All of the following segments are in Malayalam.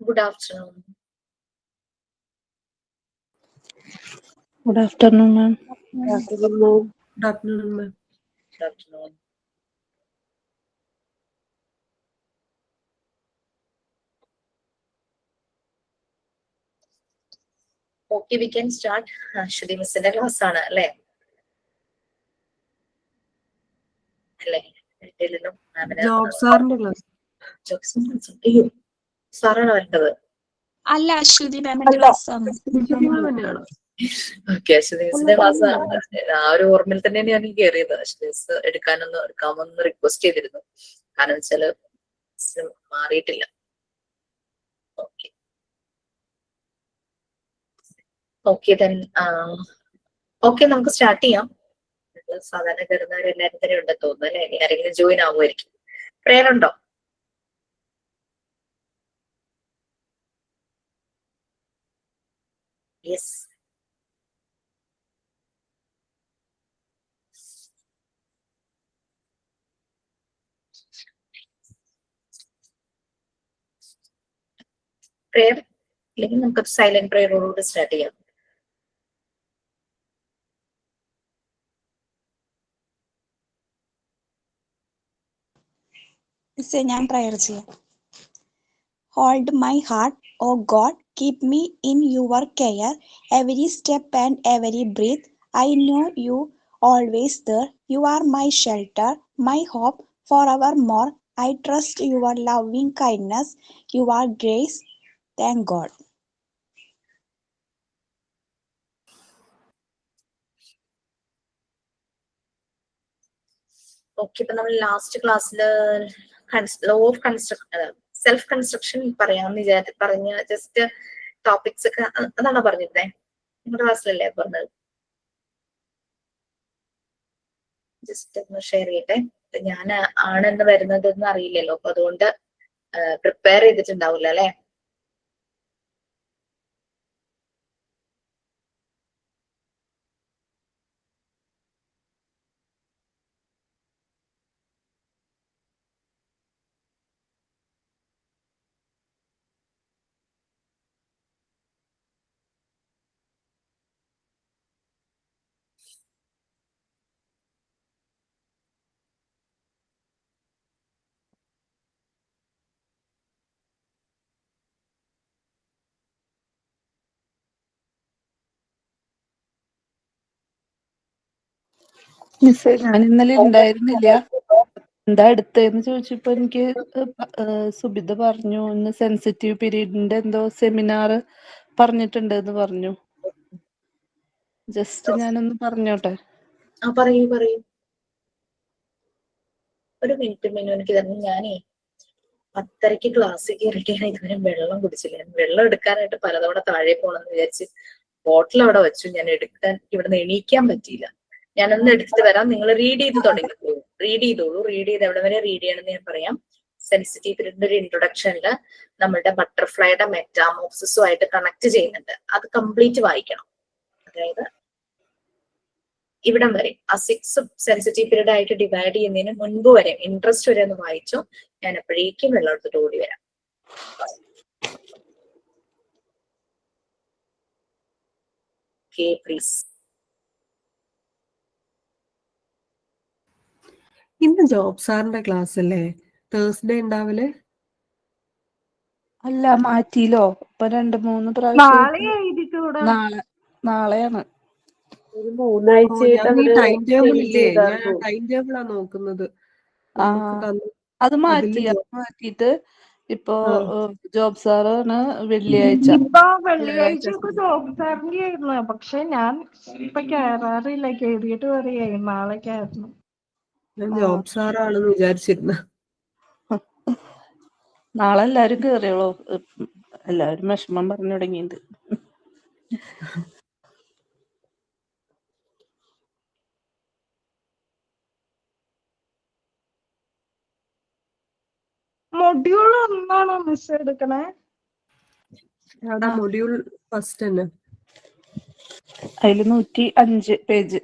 Good afternoon. Good afternoon, ma'am. Good afternoon, ma'am. Good afternoon. Okay, we can start. Ashwini Missന്റെ ക്ലാസ് ആണ് അല്ലേ? അല്ലേ? ജോബ് സാറിന്റെ ക്ലാസ്. അയ്യോ, സാറാണ് വരേണ്ടത്. അല്ല, അശ്വതി മാമിന്റെ ക്ലാസ് ആണ്. ഓക്കെ, അശ്വതി മിസ്സിന്റെ ക്ലാസ് ആണ്. ആ ഒരു ഓർമ്മയിൽ തന്നെയാണ് ഞാൻ കയറിയത്. അശ്വതി മിസ് എടുക്കാമെന്ന് റിക്വസ്റ്റ് ചെയ്തിരുന്നു. കാരണം വെച്ചാല് മാറിയിട്ടില്ല. ഓക്കെ ഓക്കെ ഓക്കെ, നമുക്ക് സ്റ്റാർട്ട് ചെയ്യാം. സാധാരണ കയറുന്നവരെല്ലാരും തന്നെ ഉണ്ടെന്ന് തോന്നുന്നു അല്ലെ? ആരെങ്കിലും ജോയിൻ ആവുമായിരിക്കും. പ്രേയർ ഉണ്ടോ? യെസ്. പ്രേയർ അല്ലെങ്കിൽ നമുക്ക് സൈലന്റ് പ്രേയറോടുകൂടി സ്റ്റാർട്ട് ചെയ്യാം. ഞാൻ പ്രയർ ചെയ്യാം. Hold my heart, O God, keep me in your care, every step and every breath. I know you always there. You are my shelter, my hope forevermore. I trust your loving kindness, your grace. Thank God. Okay, ഇപ്പൊ നമ്മൾ ലാസ്റ്റ് ക്ലാസ്സില് ലോ ഓഫ് സെൽഫ് കൺസ്ട്രക്ഷൻ പറയാമെന്ന് പറഞ്ഞ ജസ്റ്റ് ടോപ്പിക്സ് ഒക്കെ അതാണോ പറഞ്ഞിരുന്നേ? നിങ്ങളുടെ ക്ലാസ്സിലല്ലേ പറഞ്ഞത്? ജസ്റ്റ് ഒന്ന് ഷെയർ ചെയ്യട്ടെ. ഞാൻ ആണെന്ന് വരുന്നതെന്ന് അറിയില്ലല്ലോ, അപ്പൊ അതുകൊണ്ട് പ്രിപ്പയർ ചെയ്തിട്ടുണ്ടാവില്ല അല്ലെ? മിസ്സേ, ഞാൻ ഇന്നലെ ഉണ്ടായിരുന്നില്ല. എന്താ എടുത്തതെന്ന് ചോദിച്ചപ്പോ എനിക്ക് സുബിത പറഞ്ഞു ഇന്ന് സെൻസിറ്റീവ് പീരീഡിന്റെ എന്തോ സെമിനാർ പറഞ്ഞിട്ടുണ്ട് എന്ന് പറഞ്ഞു. ജസ്റ്റ് ഞാനൊന്ന് പറഞ്ഞോട്ടെ. പറയൂ. ഒരു മിനിറ്റ് എനിക്ക് തന്നെ. ഞാനേ 10:30 ക്ലാസ് കയറിയിട്ടാണ് ഇതുവരെ വെള്ളം കുടിച്ചില്ല. വെള്ളം എടുക്കാനായിട്ട് പലതവണ താഴെ പോകണമെന്ന് വിചാരിച്ച് ബോട്ടിൽ അവിടെ വെച്ചു. ഞാൻ എടുക്കാൻ ഇവിടുന്ന് എണീക്കാൻ പറ്റിയില്ല. ഞാനൊന്ന് എടുത്തിട്ട് വരാം. നിങ്ങൾ റീഡ് ചെയ്ത് തുടങ്ങിക്കോളൂ. റീഡ് ചെയ്ത് എവിടെ വരെ റീഡ് ചെയ്യണമെന്ന് ഞാൻ പറയാം. സെൻസിറ്റീവ് പീരീഡിന്റെ ഒരു ഇൻട്രൊഡക്ഷനില് നമ്മളുടെ ബട്ടർഫ്ലൈയുടെ മെറ്റാമോർഫിസുമായിട്ട് കണക്ട് ചെയ്യുന്നുണ്ട്. അത് കംപ്ലീറ്റ് വായിക്കണം. അതായത് ഇവിടം വരെ ആ 6 സെൻസിറ്റീവ് പീരീഡ് ആയിട്ട് ഡിവൈഡ് ചെയ്യുന്നതിന് മുൻപ് വരെ ഇൻട്രസ്റ്റ് വരെ ഒന്ന് വായിച്ചോ. ഞാൻ എപ്പോഴേക്കും വെള്ളം എടുത്തിട്ട് ഓടി വരാം. Okay, please. ഇന്ന് ജോബ് സാറിന്റെ ക്ലാസ് അല്ലേ? തേഴ്സ്ഡേ ഉണ്ടാവില്ലേ? അല്ല, മാറ്റിയില്ലോ. ഇപ്പൊ 2-3 പ്രാവശ്യം നാളെയാണ്. ഒരു 3 ആഴ്ചയായിട്ട് ടൈം ടേബിൾ ഇല്ലേ? ഞാൻ ടൈം ടേബിളാ നോക്കുന്നത്. അത് മാറ്റിയിട്ട് ഇപ്പൊ ജോബ് സാറാണ് വെള്ളിയാഴ്ച. വെള്ളിയാഴ്ചയൊക്കെ ജോബ് സാറിന്റെ ആയിരുന്നു. പക്ഷെ ഞാൻ ഇപ്പൊ കേറാറില്ല. കേറിയിട്ട് പറയായി നാളേക്ക് ആയിരുന്നു. ഞാൻ ജോബ് സാറാണെന്ന് വിചാരിച്ചിരുന്നു. നാളെ എല്ലാരും കേറിയോളൂ. എല്ലാവരും വിഷമം പറഞ്ഞു തുടങ്ങിയത്. മൊഡ്യൂൾ ഒന്നാണോ മിസ് എടുക്കണേ? മൊഡ്യൂൾ ഫസ്റ്റ് തന്നെ. അതില് 105 പേജ്.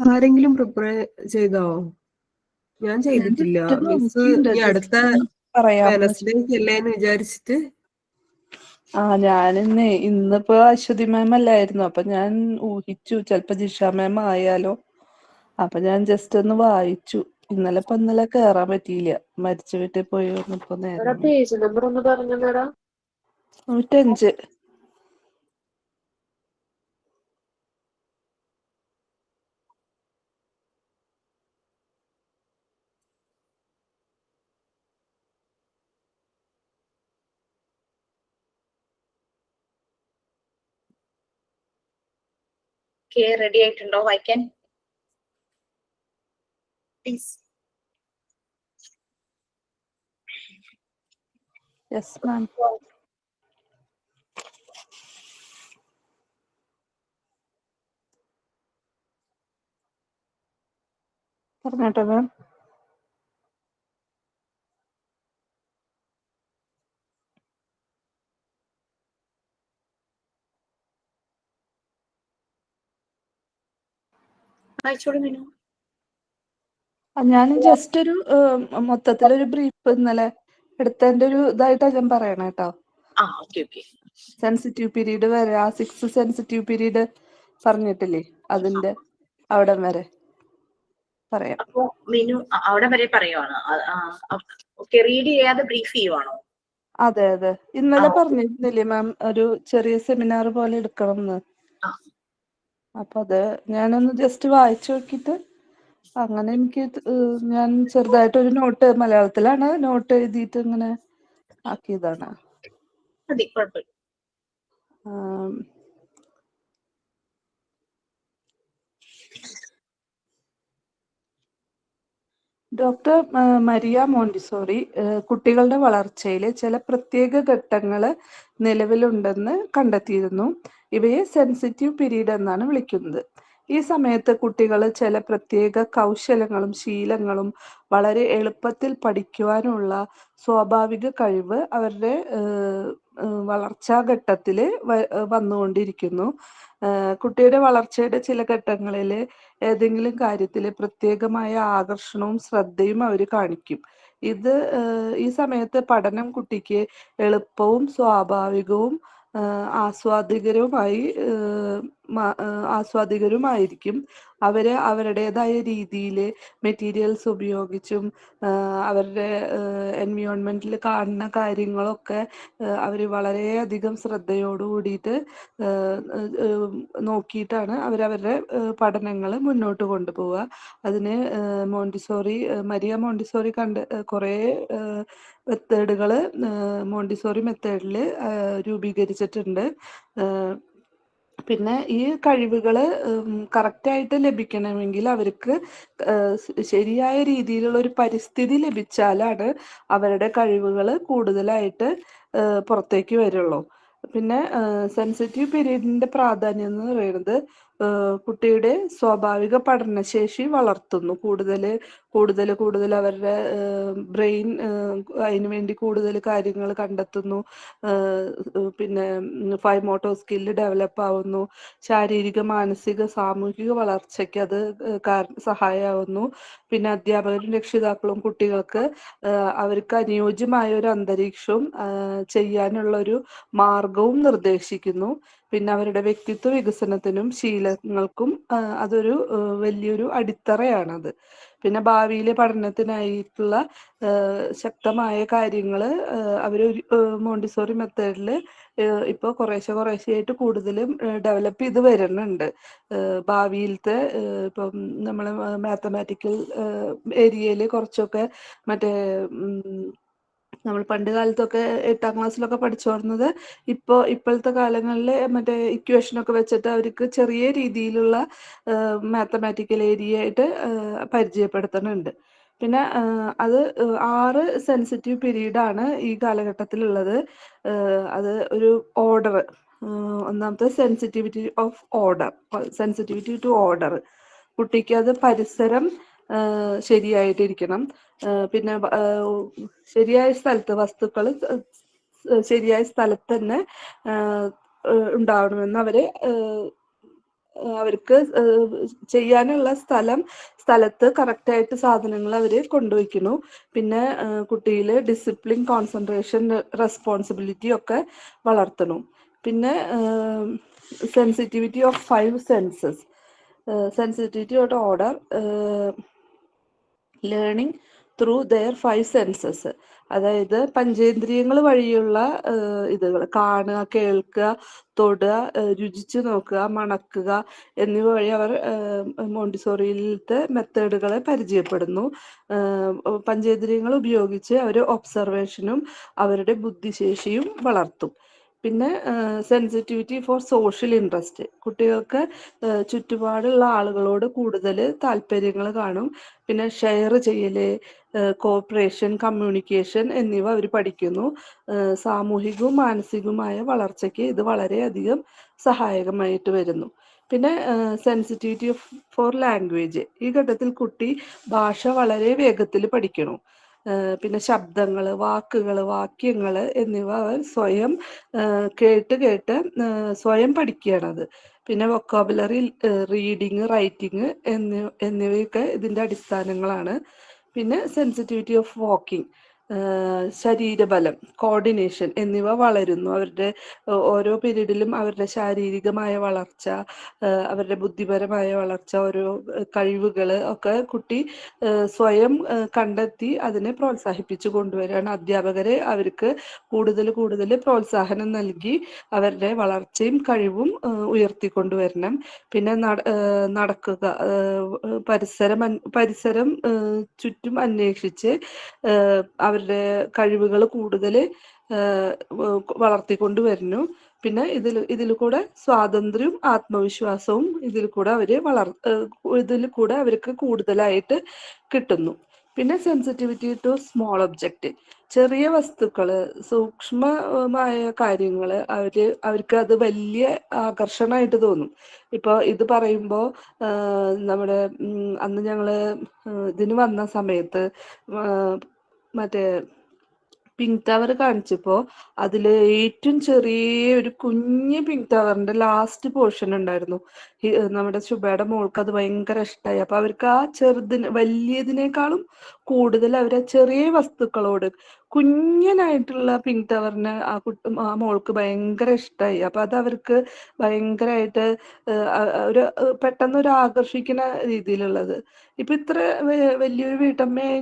ആരെങ്കിലും പ്രിപ്പയർ ചെയ്തോ? ഞാൻ ചെയ്തിട്ടില്ല. മിസ് അടുത്ത പറയാമെന്ന് വെനസ്ഡേ ചെല്ലേന്ന് വിചാരിച്ചിട്ട്. ഇന്നിപ്പോ അശ്വതി മാം അല്ലായിരുന്നു, അപ്പൊ ഞാൻ ഊഹിച്ചു ചിലപ്പോ ജിഷ മാം ആയാലോ. അപ്പൊ ഞാൻ ജസ്റ്റ് ഒന്ന് വായിച്ചു. ഇന്നലെ കേറാൻ പറ്റിയില്ല, മരിച്ച വീട്ടിൽ പോയി വന്നപ്പോ എടാ നേരം വൈകി. പേജ് നമ്പർ ഒന്ന് പറഞ്ഞെടാ. 105. റെഡി ആയിട്ടുണ്ടോ വായിക്കാൻ? പ്ലീസ്. Yes ma'am. പറഞ്ഞോട്ടെ മാം. വായിച്ചോളൂ മീനു. ഞാൻ ജസ്റ്റ് ഒരു മൊത്തത്തിലൊരു ബ്രീഫ് ഇന്നലെ എടുത്തതിന്റെ ഒരു ഇതായിട്ടാ ഞാൻ പറയണേ കേട്ടോ. ഓക്കെ. സെൻസിറ്റീവ് പീരീഡ് വരെ, ആ 6 സെൻസിറ്റീവ് പീരീഡ് പറഞ്ഞിട്ടില്ലേ, അതിന്റെ അവിടം വരെ പറയാം. അപ്പൊ മീനു അവിടെ വരെ പറയുവാണ്. ഓക്കെ, റീഡ് ചെയ്യാതെ ബ്രീഫ് ചെയ്യുവാണോ? അതെ. ഇന്നലെ പറഞ്ഞിരുന്നില്ലേ മാം, ഒരു ചെറിയ സെമിനാർ പോലെ എടുക്കണം എന്ന്. അപ്പൊ അത് ഞാനൊന്ന് ജസ്റ്റ് വായിച്ചു നോക്കിയിട്ട് അങ്ങനെ എനിക്ക് ഞാൻ ചെറുതായിട്ടൊരു നോട്ട്, മലയാളത്തിലാണ് നോട്ട് എഴുതിയിട്ട് ഇങ്ങനെ ആക്കിയതാണ്. മതി, കുഴപ്പമില്ല. ഡോക്ടർ മരിയ മോണ്ടിസോറി കുട്ടികളുടെ വളർച്ചയിൽ ചില പ്രത്യേക ഘട്ടങ്ങൾ നിലവിലുണ്ടെന്ന് കണ്ടെത്തിയിരുന്നു. ഇവയെ സെൻസിറ്റീവ് പീരീഡ് എന്നാണ് വിളിക്കുന്നത്. ഈ സമയത്ത് കുട്ടികൾ ചില പ്രത്യേക കൗശലങ്ങളും ശീലങ്ങളും വളരെ എളുപ്പത്തിൽ പഠിക്കുവാനുള്ള സ്വാഭാവിക കഴിവ് അവരുടെ വളർച്ചാഘട്ടത്തിൽ വന്നുകൊണ്ടിരിക്കുന്നു. കുട്ടിയുടെ വളർച്ചയുടെ ചില ഘട്ടങ്ങളിൽ ഏതെങ്കിലും കാര്യത്തിൽ പ്രത്യേകമായ ആകർഷണവും ശ്രദ്ധയും അവർ കാണിക്കും. ഈ സമയത്ത് പഠനം കുട്ടിക്ക് എളുപ്പവും സ്വാഭാവികവും ആസ്വാദികരുമായിരിക്കും. അവര് അവരുടേതായ രീതിയിൽ മെറ്റീരിയൽസ് ഉപയോഗിച്ചും അവരുടെ എൻവിയോൺമെന്റിൽ കാണുന്ന കാര്യങ്ങളൊക്കെ അവർ വളരെയധികം ശ്രദ്ധയോടു കൂടിയിട്ട് നോക്കിയിട്ടാണ് അവരവരുടെ പഠനങ്ങൾ മുന്നോട്ട് കൊണ്ടുപോവുക. അതിന് മരിയ മോണ്ടിസോറി കുറേ മെത്തേഡുകൾ മോണ്ടിസോറി മെത്തേഡിൽ രൂപീകരിച്ചിട്ടുണ്ട്. പിന്നെ ഈ കഴിവുകൾ കറക്റ്റായിട്ട് ലഭിക്കണമെങ്കിൽ അവർക്ക് ശരിയായ രീതിയിലുള്ള ഒരു പരിസ്ഥിതി ലഭിച്ചാലാണ് അവരുടെ കഴിവുകൾ കൂടുതലായിട്ട് പുറത്തേക്ക് വരുള്ളൂ. പിന്നെ സെൻസിറ്റീവ് പീരീഡിന്റെ പ്രാധാന്യം എന്ന് പറയുന്നത് കുട്ടിയുടെ സ്വാഭാവിക പഠനശേഷി വളർത്തുന്നു. കൂടുതൽ അവരുടെ ബ്രെയിൻ അതിനു വേണ്ടി കൂടുതൽ കാര്യങ്ങൾ കണ്ടെത്തുന്നു. പിന്നെ ഫൈൻ മോട്ടോർ സ്കില്ല് ഡെവലപ്പ് ആവുന്നു. ശാരീരിക, മാനസിക, സാമൂഹിക വളർച്ചയ്ക്ക് അത് സഹായമാവുന്നു. പിന്നെ അധ്യാപകരും രക്ഷിതാക്കളും കുട്ടികൾക്ക് അവർക്ക് അനുയോജ്യമായ ഒരു അന്തരീക്ഷവും ചെയ്യാനുള്ള ഒരു മാർഗവും നിർദ്ദേശിക്കുന്നു. പിന്നെ അവരുടെ വ്യക്തിത്വ വികസനത്തിനും ശീലങ്ങൾക്കും അതൊരു വലിയൊരു അടിത്തറയാണത്. പിന്നെ ഭാവിയിലെ പഠനത്തിനായിട്ടുള്ള ശക്തമായ കാര്യങ്ങൾ അവർ മോണ്ടിസോറി മെത്തേഡിൽ ഇപ്പോൾ കുറേശ്ശെയായിട്ട് കൂടുതലും ഡെവലപ്പ് ചെയ്ത് വരുന്നുണ്ട്. ഭാവിയിലത്തെ ഇപ്പം നമ്മൾ മാത്തമാറ്റിക്കൽ ഏരിയയിൽ കുറച്ചൊക്കെ മറ്റേ നമ്മൾ പണ്ട് കാലത്തൊക്കെ 8ാം ക്ലാസ്സിലൊക്കെ പഠിച്ചു വരുന്നത് ഇപ്പോഴത്തെ കാലങ്ങളിൽ മറ്റേ ഇക്വേഷനൊക്കെ വെച്ചിട്ട് അവർക്ക് ചെറിയ രീതിയിലുള്ള മാത്തമാറ്റിക്കൽ ഏരിയ ആയിട്ട് പരിചയപ്പെടുത്തുന്നുണ്ട്. പിന്നെ അത് 6 സെൻസിറ്റീവ് പീരീഡാണ് ഈ കാലഘട്ടത്തിലുള്ളത്. അത് ഒരു ഓർഡർ, ഒന്നാമത്തെ സെൻസിറ്റിവിറ്റി ടു ഓർഡർ. കുട്ടിക്ക് അത് പരിസരം ശരിയായിട്ടിരിക്കണം. പിന്നെ ശരിയായ സ്ഥലത്ത് വസ്തുക്കൾ ശരിയായ സ്ഥലത്ത് തന്നെ ഉണ്ടാവണമെന്ന് അവര് അവർക്ക് ചെയ്യാനുള്ള സ്ഥലത്ത് കറക്റ്റായിട്ട് സാധനങ്ങൾ അവർ കൊണ്ടുവയ്ക്കുന്നു. പിന്നെ കുട്ടിയിൽ ഡിസിപ്ലിൻ, കോൺസെൻട്രേഷൻ, റെസ്പോൺസിബിലിറ്റി ഒക്കെ വളർത്തണം. പിന്നെ sensitivity of 5 census, sensitivity of order, learning through their 5 census. അതായത് പഞ്ചേന്ദ്രിയങ്ങൾ വഴിയുള്ള ഇതുകൾ, കാണുക, കേൾക്കുക, തൊടുക, രുചിച്ച് നോക്കുക, മണക്കുക എന്നിവ വഴി അവർ മോണ്ടിസോറിയിലത്തെ മെത്തേഡുകളെ പരിചയപ്പെടുന്നു. പഞ്ചേന്ദ്രിയങ്ങൾ ഉപയോഗിച്ച് അവർ ഒബ്സർവേഷനും അവരുടെ ബുദ്ധിശേഷിയും വളർത്തും. പിന്നെ സെൻസിറ്റിവിറ്റി ഫോർ സോഷ്യൽ ഇൻട്രസ്റ്റ്, കുട്ടികൾക്ക് ചുറ്റുപാടുള്ള ആളുകളോട് കൂടുതൽ താല്പര്യങ്ങൾ കാണും. പിന്നെ ഷെയർ ചെയ്യല്, കോപ്പറേഷൻ, കമ്മ്യൂണിക്കേഷൻ എന്നിവ അവർ പഠിക്കുന്നു. സാമൂഹികവും മാനസികവുമായ വളർച്ചയ്ക്ക് ഇത് വളരെയധികം സഹായകമായിട്ട് വരുന്നു. പിന്നെ സെൻസിറ്റിവിറ്റി ഫോർ ലാംഗ്വേജ്, ഈ ഘട്ടത്തിൽ കുട്ടി ഭാഷ വളരെ വേഗത്തിൽ പഠിക്കണം. പിന്നെ ശബ്ദങ്ങൾ, വാക്കുകൾ, വാക്യങ്ങൾ എന്നിവ അവർ സ്വയം കേട്ട് സ്വയം പഠിക്കുകയാണത്. പിന്നെ വൊക്കാബുലറി, റീഡിങ്, റൈറ്റിംഗ് എന്നിവയൊക്കെ ഇതിൻ്റെ അടിസ്ഥാനങ്ങളാണ്. പിന്നെ സെൻസിറ്റിവിറ്റി ഓഫ് വാക്കിംഗ്, ശരീരബലം, കോർഡിനേഷൻ എന്നിവ വളരുന്നു. അവരുടെ ഓരോ പീരീഡിലും അവരുടെ ശാരീരികമായ വളർച്ച, അവരുടെ ബുദ്ധിപരമായ വളർച്ച, ഓരോ കഴിവുകൾ ഒക്കെ കുട്ടി സ്വയം കണ്ടെത്തി അതിനെ പ്രോത്സാഹിപ്പിച്ചു കൊണ്ടുവരികയാണ്. അധ്യാപകരെ അവർക്ക് കൂടുതൽ പ്രോത്സാഹനം നൽകി അവരുടെ വളർച്ചയും കഴിവും ഉയർത്തിക്കൊണ്ടുവരണം. പിന്നെ നടക്കുക, പരിസരം ചുറ്റും അന്വേഷിച്ച് അവരുടെ കഴിവുകൾ കൂടുതൽ വളർത്തിക്കൊണ്ടുവരുന്നു. പിന്നെ ഇതിൽ കൂടെ സ്വാതന്ത്ര്യവും ആത്മവിശ്വാസവും ഇതിൽ കൂടെ അവർക്ക് കൂടുതലായിട്ട് കിട്ടുന്നു. പിന്നെ സെൻസിറ്റിവിറ്റി ടു സ്മോൾ ഒബ്ജക്റ്റ്, ചെറിയ വസ്തുക്കൾ, സൂക്ഷ്മമായ കാര്യങ്ങൾ അവർക്ക് അത് വലിയ ആകർഷണമായിട്ട് തോന്നും. ഇപ്പോൾ ഇത് പറയുമ്പോൾ നമ്മുടെ അന്ന് ഞങ്ങൾ ഇതിന് വന്ന സമയത്ത് മറ്റേ പിങ്ക് ടവർ കാണിച്ചപ്പോൾ അതിൽ ഏറ്റവും ചെറിയ ഒരു കുഞ്ഞ് പിങ്ക് ടവറിന്റെ ലാസ്റ്റ് പോർഷൻ ഉണ്ടായിരുന്നു. നമ്മുടെ ശുഭയുടെ മോൾക്ക് അത് ഭയങ്കര ഇഷ്ടമായി. അപ്പൊ അവർക്ക് ആ വലിയതിനേക്കാളും കൂടുതൽ അവരെ ചെറിയ വസ്തുക്കളോട്, കുഞ്ഞനായിട്ടുള്ള പിങ്ക് ടവറിന് ആ മോൾക്ക് ഭയങ്കര ഇഷ്ടമായി. അപ്പൊ അത് അവർക്ക് ഭയങ്കരമായിട്ട് ഒരു പെട്ടെന്നൊരു ആകർഷിക്കുന്ന രീതിയിലുള്ളത്. ഇപ്പൊ ഇത്ര വലിയൊരു വീട്ടമ്മയെ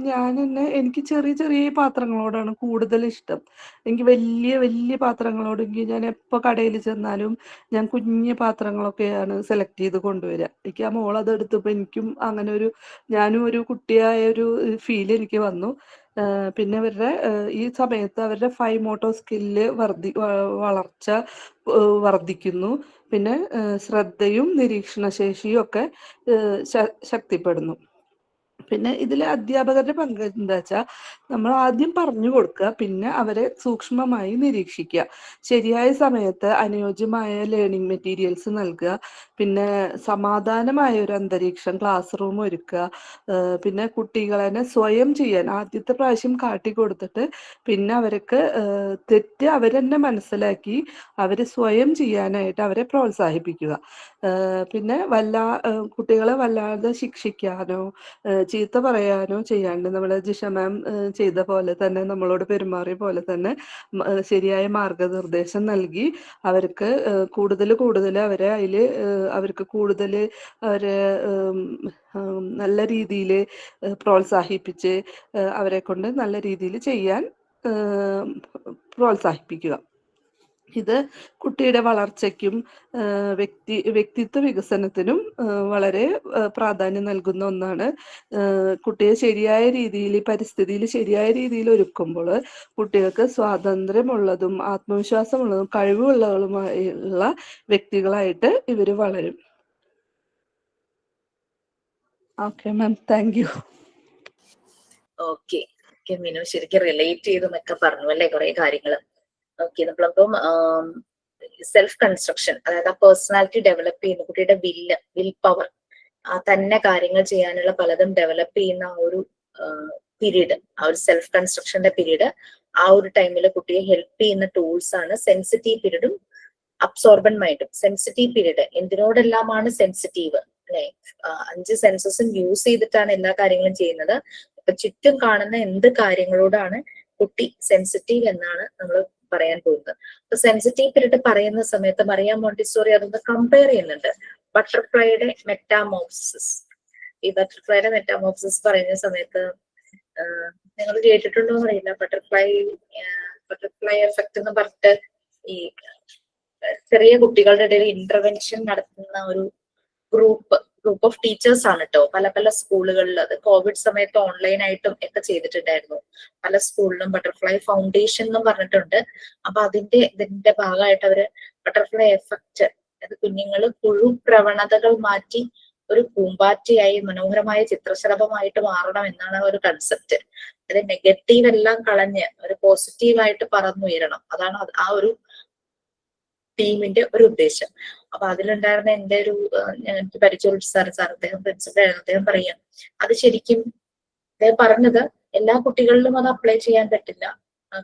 എനിക്ക് ചെറിയ പാത്രങ്ങളോടാണ് കൂടുതൽ ഇഷ്ടം. എനിക്ക് വലിയ പാത്രങ്ങളോടെങ്കിൽ ഞാൻ എപ്പോൾ കടയിൽ ചെന്നാലും ഞാൻ കുഞ്ഞു പാത്രങ്ങളൊക്കെയാണ് സെലക്ട് ചെയ്ത് കൊണ്ടുവരിക. എനിക്ക് ആ മോൾ അത് എടുത്തപ്പോൾ ഞാനും ഒരു കുട്ടിയായ ഒരു ഫീൽ എനിക്ക് വന്നു. പിന്നെ ഈ സമയത്ത് അവരുടെ 5 മോട്ടോർ സ്കില്ല് വളർച്ച വർദ്ധിക്കുന്നു. പിന്നെ ശ്രദ്ധയും നിരീക്ഷണശേഷിയും ഒക്കെ ശക്തിപ്പെടുന്നു. പിന്നെ ഇതിൽ അധ്യാപകരുടെ പങ്ക് എന്താ വെച്ചാൽ, നമ്മൾ ആദ്യം പറഞ്ഞു കൊടുക്കുക, പിന്നെ അവരെ സൂക്ഷ്മമായി നിരീക്ഷിക്കുക, ശരിയായ സമയത്ത് അനുയോജ്യമായ ലേണിംഗ് മെറ്റീരിയൽസ് നൽകുക, പിന്നെ സമാധാനമായ ഒരു അന്തരീക്ഷം, ക്ലാസ് റൂം ഒരുക്കുക, പിന്നെ കുട്ടികളെ സ്വയം ചെയ്യാൻ ആദ്യത്തെ പ്രാവശ്യം കാട്ടിക്കൊടുത്തിട്ട് പിന്നെ അവർക്ക് തെറ്റ് അവരെന്നെ മനസ്സിലാക്കി അവർ സ്വയം ചെയ്യാനായിട്ട് അവരെ പ്രോത്സാഹിപ്പിക്കുക. പിന്നെ കുട്ടികളെ വല്ലാതെ ശിക്ഷിക്കാനോ ചീത്ത പറയാനോ ചെയ്യാണ്ട് നമ്മുടെ ജിഷ മാം ചെയ്ത പോലെ തന്നെ, നമ്മളോട് പെരുമാറിയ പോലെ തന്നെ ശരിയായ മാർഗനിർദ്ദേശം നൽകി അവർക്ക് കൂടുതൽ അവർക്ക് കൂടുതൽ അവരെ നല്ല രീതിയിൽ പ്രോത്സാഹിപ്പിച്ച് അവരെ കൊണ്ട് നല്ല രീതിയിൽ ചെയ്യാൻ പ്രോത്സാഹിപ്പിക്കുക. ഇത് കുട്ടിയുടെ വളർച്ചയ്ക്കും വ്യക്തിത്വ വികസനത്തിനും വളരെ പ്രാധാന്യം നൽകുന്ന ഒന്നാണ്. കുട്ടിയെ ശരിയായ രീതിയിൽ, പരിസ്ഥിതിയിൽ ശരിയായ രീതിയിൽ ഒരുക്കുമ്പോൾ കുട്ടികൾക്ക് സ്വാതന്ത്ര്യമുള്ളതും ആത്മവിശ്വാസമുള്ളതും കഴിവുള്ളതുമായുള്ള വ്യക്തികളായിട്ട് ഇവർ വളരും. Okay ma'am, thank you. Okay, Minu ശരിക്കും റിലേറ്റ് ചെയ്തെന്നൊക്കെ പറഞ്ഞു അല്ലെ കുറെ കാര്യങ്ങള്. ഓക്കെ, നമ്മളിപ്പം സെൽഫ് കൺസ്ട്രക്ഷൻ, അതായത് ആ പേഴ്സണാലിറ്റി ഡെവലപ്പ് ചെയ്യുന്ന കുട്ടിയുടെ വിൽ പവർ, തന്നെ കാര്യങ്ങൾ ചെയ്യാനുള്ള പലതും ഡെവലപ്പ് ചെയ്യുന്ന ആ ഒരു പീരീഡ്, ആ ഒരു സെൽഫ് കൺസ്ട്രക്ഷന്റെ പീരീഡ്, ആ ഒരു ടൈമിൽ കുട്ടിയെ ഹെൽപ്പ് ചെയ്യുന്ന ടൂൾസ് ആണ് സെൻസിറ്റീവ് പീരീഡും അബ്സോർബൻ മൈൻഡും. സെൻസിറ്റീവ് പീരീഡ് എന്തിനോടെല്ലാമാണ് സെൻസിറ്റീവ് അല്ലെ? 5 സെൻസസും യൂസ് ചെയ്തിട്ടാണ് എല്ലാ കാര്യങ്ങളും ചെയ്യുന്നത്. അപ്പൊ ചുറ്റും കാണുന്ന എന്ത് കാര്യങ്ങളോടാണ് കുട്ടി സെൻസിറ്റീവ് എന്നാണ് നമ്മൾ പറയാൻ പോകുന്നത്. അപ്പൊ സെൻസിറ്റീവ് പീരീഡ് പറയുന്ന സമയത്ത് മറിയ മോണ്ടിസോറി അതൊന്ന് കമ്പയർ ചെയ്യുന്നുണ്ട് ബട്ടർഫ്ലൈയുടെ മെറ്റാമോർഫോസിസ്. ഈ ബട്ടർഫ്ലൈയുടെ മെറ്റാമോർഫോസിസ് പറയുന്ന സമയത്ത് നിങ്ങൾ കേട്ടിട്ടുണ്ടോ എന്ന് അറിയില്ല. ബട്ടർഫ്ലൈ എഫക്ട് എന്ന് പറഞ്ഞിട്ട് ഈ ചെറിയ കുട്ടികളുടെ ഇടയിൽ ഇന്റർവെൻഷൻ നടത്തുന്ന ഒരു ഗ്രൂപ്പ് ഓഫ് ടീച്ചേഴ്സ് ആണ് കേട്ടോ. പല പല സ്കൂളുകളിൽ അത് കോവിഡ് സമയത്ത് ഓൺലൈൻ ആയിട്ടും ഒക്കെ ചെയ്തിട്ടുണ്ടായിരുന്നു. പല സ്കൂളിലും ബട്ടർഫ്ലൈ ഫൗണ്ടേഷൻ എന്നും പറഞ്ഞിട്ടുണ്ട്. അപ്പൊ ഇതിന്റെ ഭാഗമായിട്ട് അവര് ബട്ടർഫ്ലൈ എഫക്റ്റ്, അത് കുഞ്ഞുങ്ങൾ പുഴു പ്രവണതകൾ മാറ്റി ഒരു പൂമ്പാറ്റയായി മനോഹരമായ ചിത്രശലഭമായിട്ട് മാറണം എന്നാണ് ഒരു കൺസെപ്റ്റ്. അത് നെഗറ്റീവ് എല്ലാം കളഞ്ഞ് ഒരു പോസിറ്റീവായിട്ട് പറന്നുയരണം. അതാണ് ആ ഒരു ടീമിന്റെ ഒരു ഉദ്ദേശം. അപ്പൊ അതിലുണ്ടായിരുന്ന എന്റെ ഒരു എനിക്ക് പരിചയമുള്ള സാർ അദ്ദേഹം പ്രിൻസിപ്പൽ, അദ്ദേഹം പറയാം അത് ശരിക്കും അദ്ദേഹം പറഞ്ഞത് എല്ലാ കുട്ടികളിലും അത് അപ്ലൈ ചെയ്യാൻ പറ്റില്ല.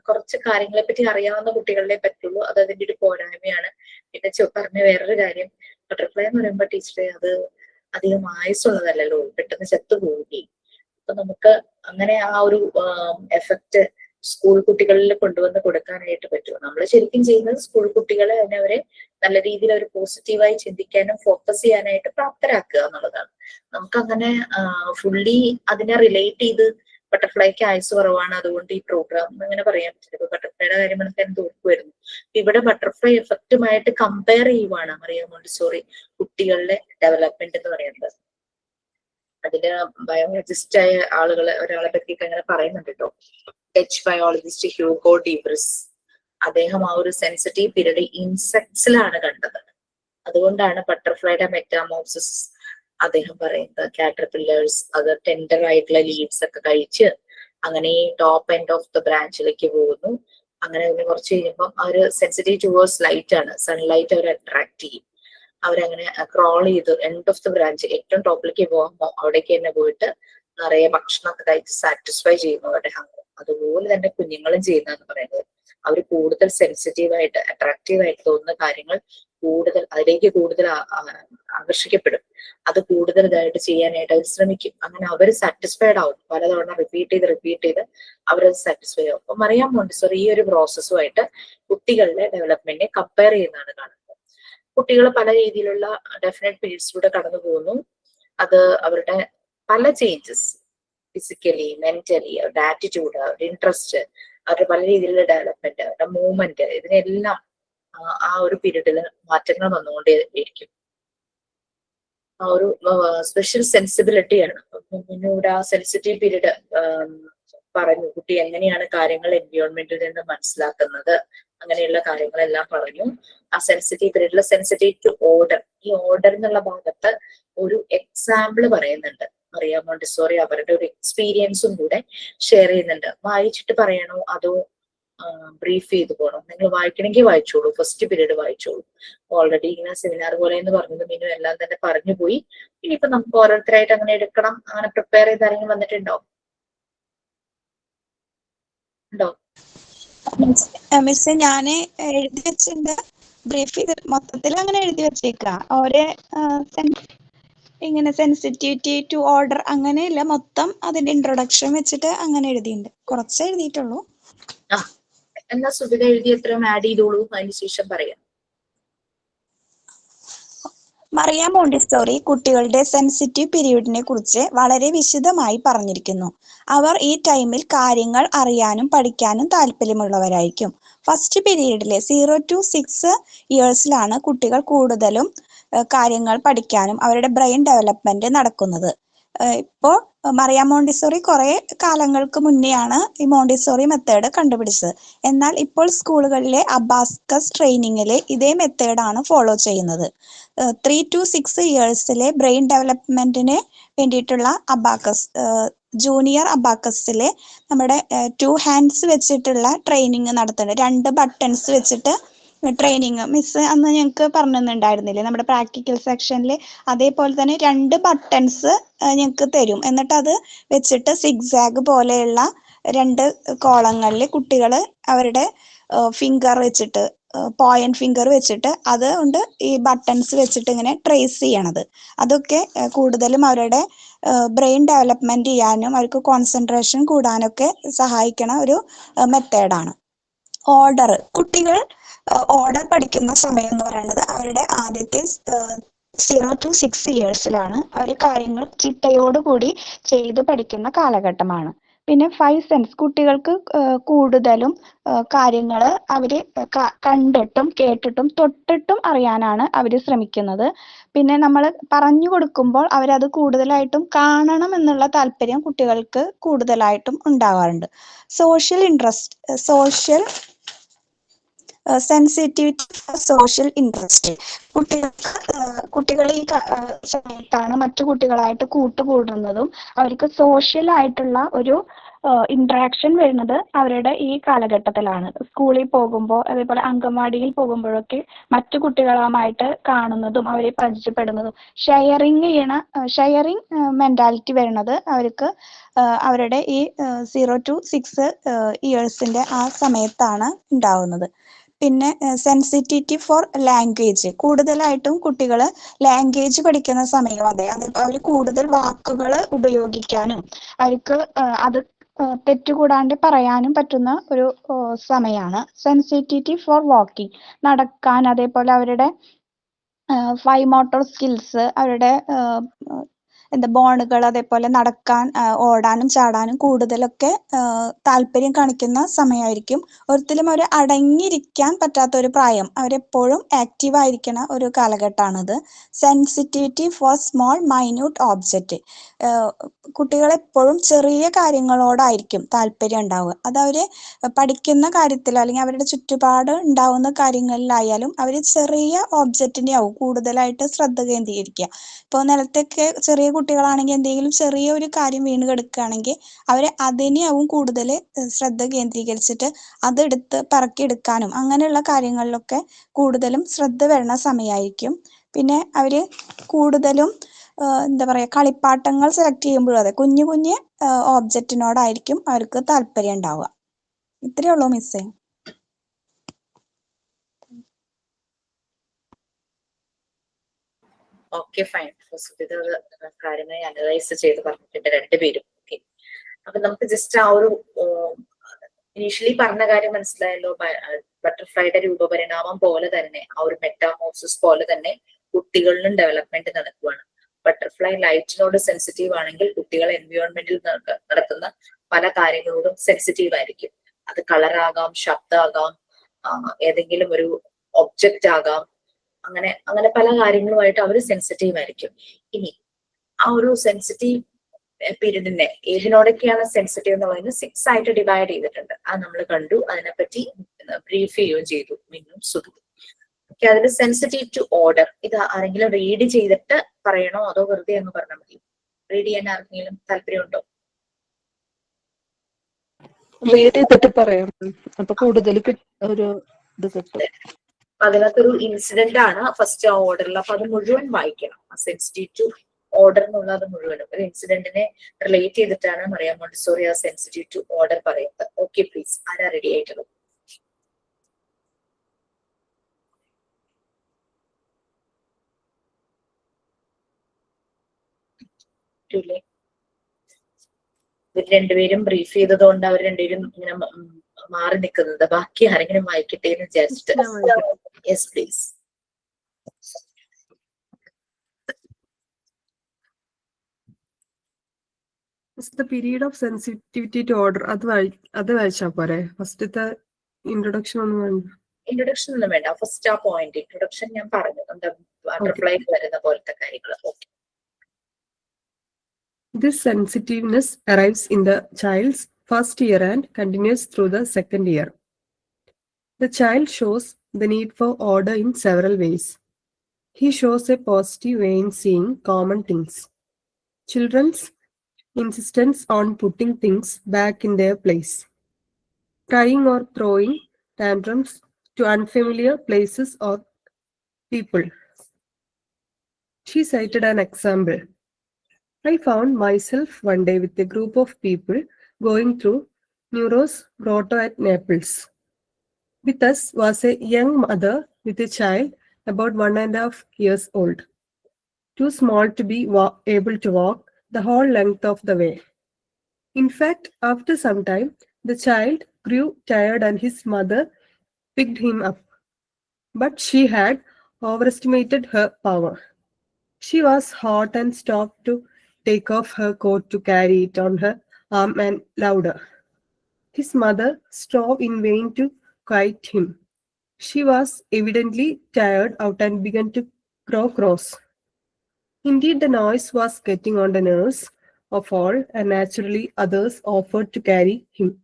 കുറച്ച് കാര്യങ്ങളെ പറ്റി അറിയാവുന്ന കുട്ടികളിലേ പറ്റുള്ളൂ. അത് അതിന്റെ ഒരു പോരായ്മയാണ്. പിന്നെ പറഞ്ഞ വേറൊരു കാര്യം, ബട്ടർഫ്ലൈ എന്ന് പറയുമ്പോൾ ടീച്ചറെ അത് അധികം ആയുസുള്ളതല്ലല്ലോ, പെട്ടെന്ന് ചത്തുപോവുകയും. അപ്പൊ നമുക്ക് അങ്ങനെ ആ ഒരു എഫക്റ്റ് സ്കൂൾ കുട്ടികളിൽ കൊണ്ടുവന്ന് കൊടുക്കാനായിട്ട് പറ്റുമോ? നമ്മൾ ശരിക്കും ചെയ്യുന്നത് സ്കൂൾ കുട്ടികളെ അവരെ നല്ല രീതിയിൽ ഒരു പോസിറ്റീവായി ചിന്തിക്കാനും ഫോക്കസ് ചെയ്യാനായിട്ട് പ്രാപ്തരാക്കുക എന്നുള്ളതാണ്. നമുക്കങ്ങനെ ഫുള്ളി അതിനെ റിലേറ്റ് ചെയ്ത് ബട്ടർഫ്ലൈക്ക് ആയുസ് കുറവാണ് അതുകൊണ്ട് ഈ പ്രോഗ്രാം അങ്ങനെ പറയാൻ പറ്റില്ല. ഇപ്പൊ ബട്ടർഫ്ലൈയുടെ കാര്യം മനസ്സിലാൻ തോക്കുമായിരുന്നു. ഇവിടെ ബട്ടർഫ്ലൈ എഫക്റ്റുമായിട്ട് കമ്പയർ ചെയ്യുവാണ് മറിയ മോണ്ടിസോറി കുട്ടികളുടെ ഡെവലപ്മെന്റ് എന്ന് പറയുന്നത്. അതില് ബയോളജിസ്റ്റ് ആയ ഒരാളെ പറ്റിയിട്ട് അങ്ങനെ പറയുന്നുണ്ട് കേട്ടോ. Dutch biologist Hugo de Vries. അദ്ദേഹം ആ ഒരു സെൻസിറ്റീവ് പീരീഡ് ഇൻസെക്ട്സിലാണ് കണ്ടത്. അതുകൊണ്ടാണ് ബട്ടർഫ്ലൈയുടെ മെറ്റാമോർഫോസിസ് അദ്ദേഹം പറയുന്നത്. കാറ്റർപില്ലേഴ്സ് അത് ടെൻഡർ ആയിട്ടുള്ള ലീവ്സ് ഒക്കെ കഴിച്ച് അങ്ങനെ ടോപ്പ് എൻഡ് ഓഫ് ദ ബ്രാഞ്ചിലേക്ക് പോകുന്നു. അങ്ങനെ അതിന് കുറച്ച് കഴിയുമ്പോൾ അവർ സെൻസിറ്റീവ് ടുവേഴ്സ് ലൈറ്റ് ആണ്, സൺലൈറ്റ് അവർ അട്രാക്ട് ചെയ്യും. അവരങ്ങനെ ക്രോൾ ചെയ്ത് എൻഡ് ഓഫ് ദ ബ്രാഞ്ച് ഏറ്റവും ടോപ്പിലേക്ക് പോകുമ്പോൾ അവിടേക്ക് തന്നെ പോയിട്ട് നിറയെ ഭക്ഷണമൊക്കെ കഴിച്ച് സാറ്റിസ്ഫൈ ചെയ്യുന്നു അവരുടെ ഹംഗർ. അതുപോലെ തന്നെ കുഞ്ഞുങ്ങളും ചെയ്യുന്നതെന്ന് പറയുന്നത് അവർ കൂടുതൽ സെൻസിറ്റീവായിട്ട് അട്രാക്റ്റീവ് ആയിട്ട് തോന്നുന്ന കാര്യങ്ങൾ അതിലേക്ക് കൂടുതൽ ആകർഷിക്കപ്പെടും. അത് കൂടുതൽ ഇതായിട്ട് ചെയ്യാനായിട്ട് അവർ ശ്രമിക്കും. അങ്ങനെ അവർ സാറ്റിസ്ഫൈഡ് ആവും. പലതവണ റിപ്പീറ്റ് ചെയ്ത് അവരത് സാറ്റിസ്ഫൈ ആവും. അപ്പൊ മറിയ മോണ്ടിസോറി ഈ ഒരു പ്രോസസ്സുമായിട്ട് കുട്ടികളുടെ ഡെവലപ്മെന്റിനെ കമ്പയർ ചെയ്യുന്നതാണ് കാണുന്നത്. കുട്ടികൾ പല രീതിയിലുള്ള ഡെഫിനറ്റ് പീരീഡ്സിലൂടെ കടന്നു പോകുന്നു. അത് അവരുടെ പല ചേഞ്ചസ് ഫിസിക്കലി, മെന്റലി, അവരുടെ ആറ്റിറ്റ്യൂഡ്, അവരുടെ ഇൻട്രസ്റ്റ്, അവരുടെ പല രീതിയിലുള്ള ഡെവലപ്മെന്റ്, അവരുടെ മൂവ്മെന്റ്, ഇതിനെല്ലാം ആ ഒരു പീരീഡിൽ മാറ്റങ്ങൾ വന്നുകൊണ്ടേ ഇരിക്കും. ആ ഒരു സ്പെഷ്യൽ സെൻസിബിലിറ്റിയാണ്. പിന്നീട് ആ സെൻസിറ്റീവ് പീരീഡ് പറഞ്ഞു കുട്ടി എങ്ങനെയാണ് കാര്യങ്ങൾ എൻവയോൺമെന്റിൽ നിന്ന് മനസ്സിലാക്കുന്നത്, അങ്ങനെയുള്ള കാര്യങ്ങളെല്ലാം പറഞ്ഞു. ആ സെൻസിറ്റീവ് പീരീഡിൽ സെൻസിറ്റീവ് ടു ഓർഡർ, ഈ ഓർഡർ എന്നുള്ള ഭാഗത്ത് ഒരു എക്സാമ്പിൾ പറയുന്നുണ്ട് മറിയ മോണ്ടിസോറി. അവരുടെ ഒരു എക്സ്പീരിയൻസും കൂടെ ഷെയർ ചെയ്യുന്നുണ്ട്. വായിച്ചിട്ട് പറയണോ അതോ ബ്രീഫ് ചെയ്ത് പോകണോ? നിങ്ങൾ വായിക്കണമെങ്കിൽ വായിച്ചോളൂ, ഫസ്റ്റ് പീരീഡ് വായിച്ചോളൂ. ഓൾറെഡി ഇങ്ങനെ സെമിനാർ പോലെ എന്ന് പറഞ്ഞത് മിനു എല്ലാം തന്നെ പറഞ്ഞു പോയി. ഇനിയിപ്പോ നമുക്ക് ഓരോരുത്തരായിട്ട് അങ്ങനെ എടുക്കണം, അങ്ങനെ പ്രിപ്പയർ ചെയ്ത് ആരെങ്കിലും വന്നിട്ടുണ്ടോ? മിസ് ഞാന് എഴുതി വെച്ചിട്ടുണ്ട്, ബ്രീഫ് ചെയ്ത് മൊത്തത്തിൽ അങ്ങനെ എഴുതി വെച്ചേക്കാം. ഇങ്ങനെ സെൻസിറ്റിവിറ്റി ടു ഓർഡർ അങ്ങനെയല്ല, മൊത്തം അതിന്റെ ഇൻട്രൊഡക്ഷൻ വെച്ചിട്ട് അങ്ങനെ എഴുതിയിട്ടുണ്ട്. കുറച്ച് എഴുതിയിട്ടുള്ളൂ. എന്നാ സുബിത എഴുതി എത്രയും ആഡ് ചെയ്തോളൂ, അതിന് ശേഷം പറയാം. മറിയ മോണ്ടിസോറി കുട്ടികളുടെ സെൻസിറ്റീവ് പീരീഡിനെ കുറിച്ച് വളരെ വിശദമായി പറഞ്ഞിരിക്കുന്നു. അവർ ഈ ടൈമിൽ കാര്യങ്ങൾ അറിയാനും പഠിക്കാനും താല്പര്യമുള്ളവരായിരിക്കും. ഫസ്റ്റ് പീരീഡിലെ 0 to 6 ഇയേഴ്സിലാണ് കുട്ടികൾ കൂടുതലും കാര്യങ്ങൾ പഠിക്കാനും അവരുടെ ബ്രെയിൻ ഡെവലപ്മെന്റ് നടക്കുന്നത്. ഇപ്പോൾ മറിയ മോണ്ടിസോറി കുറെ കാലങ്ങൾക്ക് മുന്നെയാണ് ഈ മോണ്ടിസോറി മെത്തേഡ് കണ്ടുപിടിച്ചത്. എന്നാൽ ഇപ്പോൾ സ്കൂളുകളിലെ അബാക്കസ് ട്രെയിനിങ്ങിലെ ഇതേ മെത്തേഡാണ് ഫോളോ ചെയ്യുന്നത്. 3 to 6 ഇയേഴ്സിലെ ബ്രെയിൻ ഡെവലപ്മെന്റിന് വേണ്ടിയിട്ടുള്ള അബാക്കസ്, ജൂനിയർ അബാക്കസിലെ നമ്മുടെ 2 ഹാൻഡ്സ് വെച്ചിട്ടുള്ള ട്രെയിനിങ് നടത്തുന്നുണ്ട്. 2 ബട്ടൺസ് വെച്ചിട്ട് ട്രെയിനിങ് മിസ് അന്ന് ഞങ്ങൾക്ക് പറഞ്ഞു തന്നിട്ടുണ്ടായിരുന്നില്ലേ നമ്മുടെ പ്രാക്ടിക്കൽ സെക്ഷനിൽ? അതേപോലെ തന്നെ 2 ബട്ടൺസ് ഞങ്ങൾക്ക് തരും. എന്നിട്ട് അത് വെച്ചിട്ട് സിഗ്സാഗ് പോലെയുള്ള 2 കോളങ്ങളിൽ കുട്ടികൾ അവരുടെ ഫിംഗർ വെച്ചിട്ട് പോയിന്റ് ഫിംഗർ വെച്ചിട്ട് അതുകൊണ്ട് ഈ ബട്ടൺസ് വെച്ചിട്ട് ഇങ്ങനെ ട്രേസ് ചെയ്യണത്. അതൊക്കെ കൂടുതലും അവരുടെ ബ്രെയിൻ ഡെവലപ്മെന്റ് ചെയ്യാനും അവർക്ക് കോൺസെൻട്രേഷൻ കൂടാനൊക്കെ സഹായിക്കണ ഒരു മെത്തേഡാണ്. ഓർഡർ, കുട്ടികൾ ഓർഡർ പഠിക്കുന്ന സമയം എന്ന് പറയുന്നത് അവരുടെ ആദ്യത്തെ 0 to 6 ഇയേഴ്സിലാണ്. അവർ കാര്യങ്ങൾ ചിട്ടയോടുകൂടി ചെയ്ത് പഠിക്കുന്ന കാലഘട്ടമാണ്. പിന്നെ 5 സെൻസ്, കുട്ടികൾക്ക് കൂടുതലും കാര്യങ്ങൾ അവര് കണ്ടിട്ടും കേട്ടിട്ടും തൊട്ടിട്ടും അറിയാനാണ് അവർ ശ്രമിക്കുന്നത്. പിന്നെ നമ്മൾ പറഞ്ഞു കൊടുക്കുമ്പോൾ അവരത് കൂടുതലായിട്ടും കാണണം എന്നുള്ള താല്പര്യം കുട്ടികൾക്ക് കൂടുതലായിട്ടും ഉണ്ടാവാറുണ്ട്. Social sensitivity for social interest, കുട്ടികൾ ഈ സമയത്താണ് മറ്റു കുട്ടികളായിട്ട് കൂട്ടുകൂടുന്നതും അവർക്ക് സോഷ്യൽ ആയിട്ടുള്ള ഒരു ഇന്ററാക്ഷൻ വരുന്നത് അവരുടെ ഈ കാലഘട്ടത്തിലാണ്. സ്കൂളിൽ പോകുമ്പോൾ അതേപോലെ അംഗൻവാടിയിൽ പോകുമ്പോഴൊക്കെ മറ്റു കുട്ടികളുമായിട്ട് കാണുന്നതും അവരെ പരിചയപ്പെടുന്നതും ഷെയറിങ് മെന്റാലിറ്റി വരുന്നത് അവർക്ക് അവരുടെ ഈ 0 to 6 ഇയേഴ്സിന്റെ ആ സമയത്താണ് ഉണ്ടാവുന്നത്. പിന്നെ സെൻസിറ്റിവിറ്റി ഫോർ ലാംഗ്വേജ്, കൂടുതലായിട്ടും കുട്ടികൾ ലാംഗ്വേജ് പഠിക്കുന്ന സമയം അവർ കൂടുതൽ വാക്കുകൾ ഉപയോഗിക്കാനും അവർക്ക് അത് തെറ്റുകൂടാണ്ട് പറയാനും പറ്റുന്ന ഒരു സമയമാണ്. സെൻസിറ്റിവിറ്റി ഫോർ വാക്കിംഗ്, നടക്കാൻ, അതേപോലെ അവരുടെ ഫൈവ് മോട്ടോർ സ്കിൽസ്, അവരുടെ ബോണുകൾ, അതേപോലെ നടക്കാൻ, ഓടാനും ചാടാനും കൂടുതലൊക്കെ താല്പര്യം കാണിക്കുന്ന സമയമായിരിക്കും. ഒരിക്കലും അവർ അടങ്ങിയിരിക്കാൻ പറ്റാത്ത ഒരു പ്രായം, അവരെപ്പോഴും ആക്റ്റീവ് ആയിരിക്കണ ഒരു കാലഘട്ടമാണിത്. Sensitivity for small minute object, കുട്ടികളെപ്പോഴും ചെറിയ കാര്യങ്ങളോടായിരിക്കും താല്പര്യം ഉണ്ടാവുക. അത് അവര് പഠിക്കുന്ന കാര്യത്തിൽ അല്ലെങ്കിൽ അവരുടെ ചുറ്റുപാട് ഉണ്ടാവുന്ന കാര്യങ്ങളിലായാലും അവർ ചെറിയ ഓബ്ജക്റ്റിനെ ആവും കൂടുതലായിട്ട് ശ്രദ്ധ കേന്ദ്രീകരിക്കുക. ഇപ്പോൾ നിലത്തൊക്കെ ചെറിയ കുട്ടികളാണെങ്കിൽ എന്തെങ്കിലും ചെറിയ ഒരു കാര്യം വീണ് കിടക്കുകയാണെങ്കിൽ അവർ അതിനെയാവും കൂടുതൽ ശ്രദ്ധ കേന്ദ്രീകരിച്ചിട്ട് അതെടുത്ത് പറക്കിയെടുക്കാനും അങ്ങനെയുള്ള കാര്യങ്ങളിലൊക്കെ കൂടുതലും ശ്രദ്ധ വരുന്ന സമയമായിരിക്കും. പിന്നെ അവർ കൂടുതലും കളിപ്പാട്ടങ്ങൾ സെലക്ട് ചെയ്യുമ്പോഴും അതെ കുഞ്ഞു കുഞ്ഞു ഓബ്ജക്റ്റിനോടായിരിക്കും അവർക്ക് താല്പര്യം ഉണ്ടാവുക. ഇത്രയേ ഉള്ളൂ മിസ്സേ. Okay, fine. ഇത് കാര്യമായി അനലൈസ് ചെയ്ത് പറഞ്ഞിട്ടുണ്ട് രണ്ടുപേരും. ഓക്കെ, അപ്പൊ നമുക്ക് ജസ്റ്റ് ആ ഒരു ഇനീഷ്യലി പറഞ്ഞ കാര്യം മനസ്സിലായല്ലോ. ബട്ടർഫ്ലൈയുടെ രൂപപരിണാമം പോലെ തന്നെ ആ ഒരു മെറ്റാമോർസിസ് പോലെ തന്നെ കുട്ടികളിലും ഡെവലപ്മെന്റ് നടക്കുകയാണ്. ബട്ടർഫ്ലൈ ലൈറ്റിനോട് സെൻസിറ്റീവ് ആണെങ്കിൽ കുട്ടികൾ എൻവയോൺമെന്റിൽ നടക്കുന്ന പല കാര്യങ്ങളോടും സെൻസിറ്റീവ് ആയിരിക്കും. അത് കളറാകാം, ശബ്ദമാകാം, ഏതെങ്കിലും ഒരു ഒബ്ജക്റ്റ് ആകാം, അങ്ങനെ പല കാര്യങ്ങളുമായിട്ട് അവർ സെൻസിറ്റീവ് ആയിരിക്കും. ഇനി ആ ഒരു സെൻസിറ്റീവ് പീരീഡിനെ ഏതിനോടൊക്കെയാണ് സെൻസിറ്റീവ് എന്നുള്ളതിന് 6 ആയിട്ട് ഡിവൈഡ് ചെയ്തിട്ടുണ്ട്. അത് നമ്മൾ കണ്ടു, അതിനെപ്പറ്റി ബ്രീഫ് ചെയ്യുകയും ചെയ്തു മിന്നും സുധു. ഓക്കെ, അതിൽ സെൻസിറ്റീവ് ടു ഓർഡർ, ഇത് ആരെങ്കിലും റീഡ് ചെയ്തിട്ട് പറയണോ അതോ വെറുതെ എന്ന് പറഞ്ഞാൽ മതി? റീഡ് ചെയ്യാൻ ആർക്കെങ്കിലും താല്പര്യമുണ്ടോ? റീഡ് ചെയ്തിട്ട് പറയാം, അപ്പൊ കൂടുതൽ ഒരു ഇത് കിട്ടും. അതിനകത്തൊരു ഇൻസിഡന്റ് ആണ് ഫസ്റ്റ് ആ ഓർഡറിൽ, അപ്പൊ അത് മുഴുവൻ വായിക്കണം. സെൻസിറ്റീവ് ടു ഓർഡർ എന്നുള്ളത് മുഴുവനും ഒരു ഇൻസിഡന്റിനെ റിലേറ്റ് ചെയ്തിട്ടാണ് മറിയം മോണ്ടിസോറി ആ സെൻസിറ്റീവ് ടു ഓർഡർ പറയുന്നത്. ഓക്കെ പ്ലീസ്, ആരാ റെഡി ആയിട്ടുള്ളത്? ഇവർ രണ്ടുപേരും ബ്രീഫ് ചെയ്തത് കൊണ്ട് അവർ രണ്ടുപേരും ഇങ്ങനെ മാറി നിൽക്കുന്നത്. ബാക്കി ആരെങ്കിലും വായിക്കട്ടെ എന്ന് വിചാരിച്ചിട്ട്. Yes please. The period of sensitivity to order, അത് വായിച്ചാ പോരെ? ഫസ്റ്റത്തെ ഇൻട്രൊഡക്ഷൻ ഒന്നും വേണ്ട? ഇൻട്രൊഡക്ഷൻ ഒന്നും വേണ്ട, ഫസ്റ്റ് ആ പോയിന്റ് ഇൻട്രൊഡക്ഷൻ ഞാൻ പറഞ്ഞു, എന്താ ബട്ടർഫ്ലൈക്ക് വരുന്ന പോലത്തെ കാര്യങ്ങൾ. Okay. This sensitiveness arrives in the child's first year and continues through the second year. The child shows the need for order in several ways. He shows a positive way in seeing common things. Children's insistence on putting things back in their place. Crying or throwing tantrums to unfamiliar places or people. She cited an example. I found myself one day with a group of people going through Nero's grotto at Naples. With us was a young mother with a child about 1.5 years old, too small to be able to walk the whole length of the way. In fact, after some time, the child grew tired and his mother picked him up. But she had overestimated her power. She was hot and stopped to take off her coat to carry it on her arm and louder. His mother strove in vain to quiet him. She was evidently tired out and began to grow cross. Indeed, the noise was getting on the nerves of all, and naturally others offered to carry him.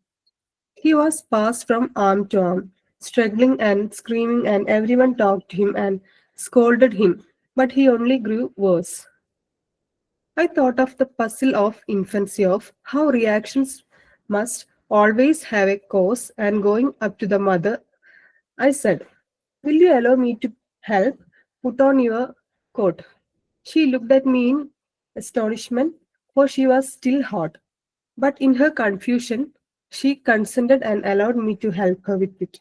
He was passed from arm to arm, struggling and screaming, and everyone talked to him and scolded him, but he only grew worse. I thought of the puzzle of infancy of how reactions must always have a cause, and going up to the mother, I said, "Will you allow me to help? Put on your coat." She looked at me in astonishment, for she was still hot. But in her confusion, she consented and allowed me to help her with it.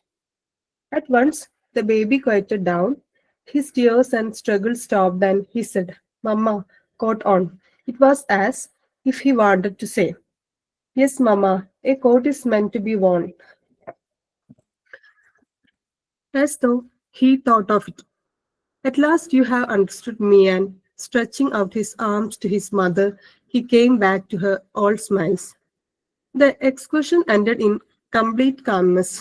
At once, the baby quieted down. His tears and struggle stopped, and he said, "Mama, coat on." It was as if he wanted to say, "Yes, Mama, a coat is meant to be worn," as though he thought of it. "At last you have understood me," and stretching out his arms to his mother, he came back to her all smiles. The excursion ended in complete calmness.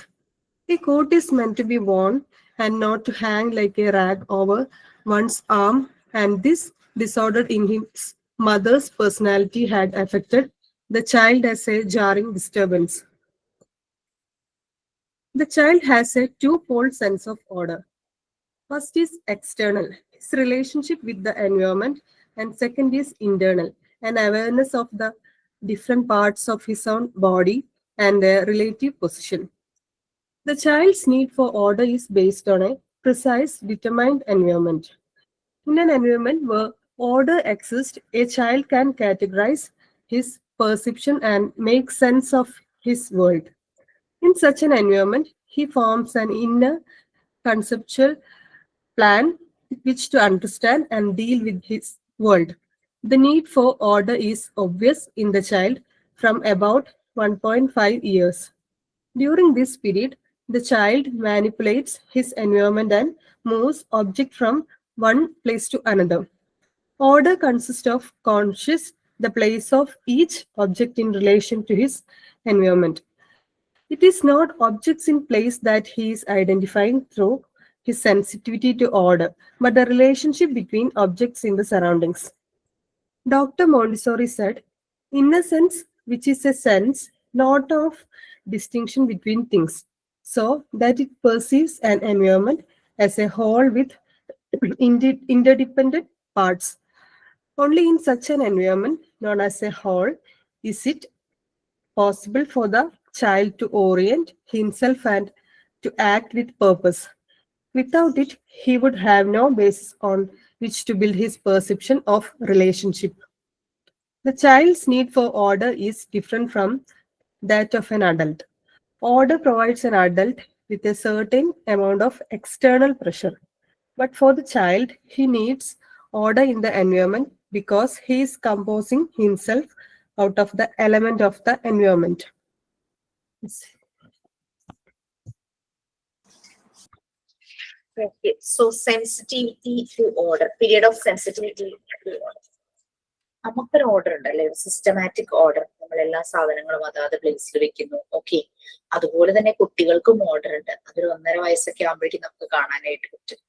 A coat is meant to be worn and not to hang like a rag over one's arm, and this disorder in his mother's personality had affected the child as a jarring disturbance. The child has a twofold sense of order. First is external, his relationship with the environment, and second is internal, an awareness of the different parts of his own body and their relative position. The child's need for order is based on a precise, determined environment. In an environment where order exists, a child can categorize his perception and make sense of his world. In such an environment, he forms an inner conceptual plan with which to understand and deal with his world. The need for order is obvious in the child from about 1.5 years. During this period, the child manipulates his environment and moves objects from one place to another. Order consists of conscious the place of each object in relation to his environment. It is not objects in place that he is identifying through his sensitivity to order, but the relationship between objects in the surroundings. Dr. Montessori said, "Innocence, which is a sense not of distinction between things, so that it perceives an environment as a whole with interdependent parts. Only in such an environment, known as a whole, is it possible for the child to orient himself and to act with purpose. Without it, he would have no basis on which to build his perception of relationship. The child's need for order is different from that of an adult. Order provides an adult with a certain amount of external pressure. But for the child, he needs order in the environment because he is composing himself out of the element of the environment. Yes. Okay, so sensitivity to order, period of sensitivity to order. നമുക്കൊരു ഓർഡർ ഉണ്ടല്ലേ, ഒരു സിസ്റ്റമാറ്റിക് ഓർഡർ. നമ്മൾ എല്ലാ സാധനങ്ങളും അതാത് പ്ലേസിൽ വെക്കുന്നു. ഓക്കെ, അതുപോലെ തന്നെ കുട്ടികൾക്കും ഓർഡർ ഉണ്ട്. അതൊരു 1.5 വയസ്സൊക്കെ ആകുമ്പോഴേക്കും നമുക്ക് കാണാനായിട്ട് പറ്റും.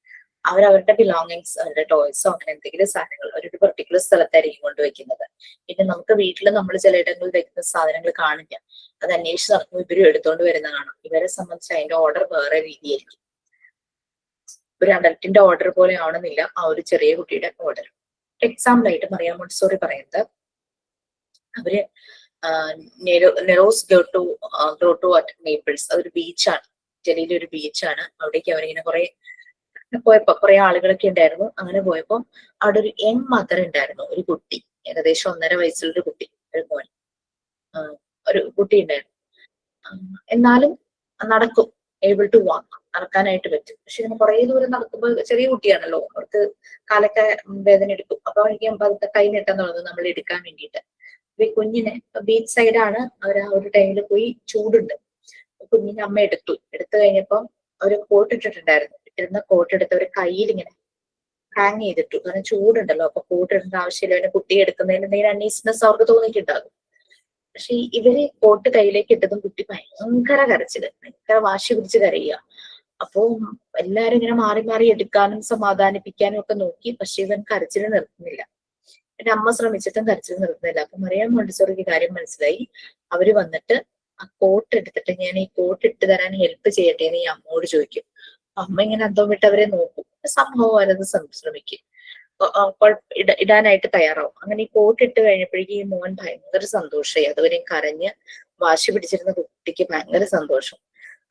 അവരവരുടെ ബിലോങ്ങിങ്സ്, അവരുടെ ടോയ്സോ അങ്ങനെ എന്തെങ്കിലും സാധനങ്ങൾ ഒരു പെർട്ടിക്കുലർ സ്ഥലത്തായിരിക്കും കൊണ്ടുവയ്ക്കുന്നത്. പിന്നെ നമുക്ക് വീട്ടിൽ നമ്മൾ ചിലയിടങ്ങളിൽ വെക്കുന്ന സാധനങ്ങൾ കാണില്ല, അത് അന്വേഷിച്ച് നടക്കുമ്പോൾ ഇവരും എടുത്തോണ്ട് വരുന്ന കാണാം. ഇവരെ സംബന്ധിച്ച് അതിന്റെ ഓർഡർ വേറെ രീതിയായിരിക്കും. ഒരു അഡൽട്ടിന്റെ ഓർഡർ പോലെ ആവണമെന്നില്ല ആ ഒരു ചെറിയ കുട്ടിയുടെ ഓർഡർ. എക്സാമ്പിൾ ആയിട്ട് മറിയ മോണ്ടിസോറി പറയുന്നത്, അവര് നെറോസ് ഗ്രോട്ടോ അറ്റ് നേപ്പിൾസ്, അതൊരു ബീച്ചാണ്, ഇറ്റലിയിലെ ഒരു ബീച്ചാണ്. അവിടേക്ക് അവരിങ്ങനെ പോയപ്പോ കുറെ ആളുകളൊക്കെ ഉണ്ടായിരുന്നു. അങ്ങനെ പോയപ്പോ അവിടെ ഒരു യങ് മദർ ഉണ്ടായിരുന്നു, ഒരു കുട്ടി, ഏകദേശം 1.5 വയസ്സുള്ള കുട്ടി, ഒരു മോൻ, ഒരു കുട്ടി ഉണ്ടായിരുന്നു. എന്നാലും നടക്കും, ഏബിൾ ടു വാക്ക്, നടക്കാനായിട്ട് പറ്റും. പക്ഷെ ഇങ്ങനെ കുറേ ദൂരം നടക്കുമ്പോൾ ചെറിയ കുട്ടിയാണല്ലോ, അവർക്ക് കാലൊക്കെ വേദന എടുക്കും. അപ്പൊ എനിക്ക് പതുക്കെ കൈ നീട്ടാൻ തുടങ്ങും നമ്മൾ എടുക്കാൻ വേണ്ടിയിട്ട്. ഈ കുഞ്ഞിനെ ബീച്ച് സൈഡാണ്, അവർ ആ ഒരു ടൈമിൽ പോയി ചൂടുണ്ട്, കുഞ്ഞിനെ അമ്മ എടുത്തു കഴിഞ്ഞപ്പോ അവര് കോട്ട് ഇട്ടിട്ടുണ്ടായിരുന്നു. ഇട്ടിരുന്ന കോട്ട് എടുത്ത് അവര് കയ്യിൽ ഇങ്ങനെ ഹാങ് ചെയ്തിട്ടു. കാരണം ചൂടുണ്ടല്ലോ, അപ്പൊ കോട്ട് ഇടേണ്ട ആവശ്യമില്ല. അവന് കുട്ടിയെ എടുക്കുന്നതിന് എന്തെങ്കിലും അൺഈസിനെസ് അവർക്ക് തോന്നിയിട്ടുണ്ടാകും. പക്ഷെ ഇവര് കോട്ട് കയ്യിലേക്ക് ഇട്ടതും കുട്ടി ഭയങ്കര കരച്ചില്, ഭയങ്കര വാശി പിടിച്ച് കരയുക. അപ്പോ എല്ലാരും ഇങ്ങനെ മാറി മാറി എടുക്കാനും സമാധാനിപ്പിക്കാനും ഒക്കെ നോക്കി. പക്ഷെ ഇവൻ കരച്ചില് നിർത്തുന്നില്ല. എന്റെ അമ്മ ശ്രമിച്ചിട്ടും കരച്ചിൽ നിർത്തുന്നില്ല. അപ്പൊ മറിയാം മോണ്ടിസോറിക്ക് കാര്യം മനസ്സിലായി. അവര് വന്നിട്ട് ആ കോട്ട് എടുത്തിട്ട്, ഞാൻ ഈ കോട്ട് ഇട്ട് തരാൻ ഹെൽപ്പ് ചെയ്യട്ടെ എന്ന് ഈ അമ്മയോട് ചോദിക്കും. അമ്മ ഇങ്ങനെ അന്തം വിട്ട് അവരെ നോക്കും. സംഭവം അവരത് ശ്രമിക്കും, ഇടാനായിട്ട് തയ്യാറാവും. അങ്ങനെ ഈ കോട്ട് ഇട്ട് കഴിഞ്ഞപ്പോഴേക്കും ഈ മോൻ ഭയങ്കര സന്തോഷമായി. അതുവരെയും കരഞ്ഞ് വാശി പിടിച്ചിരുന്ന കുട്ടിക്ക് ഭയങ്കര സന്തോഷം.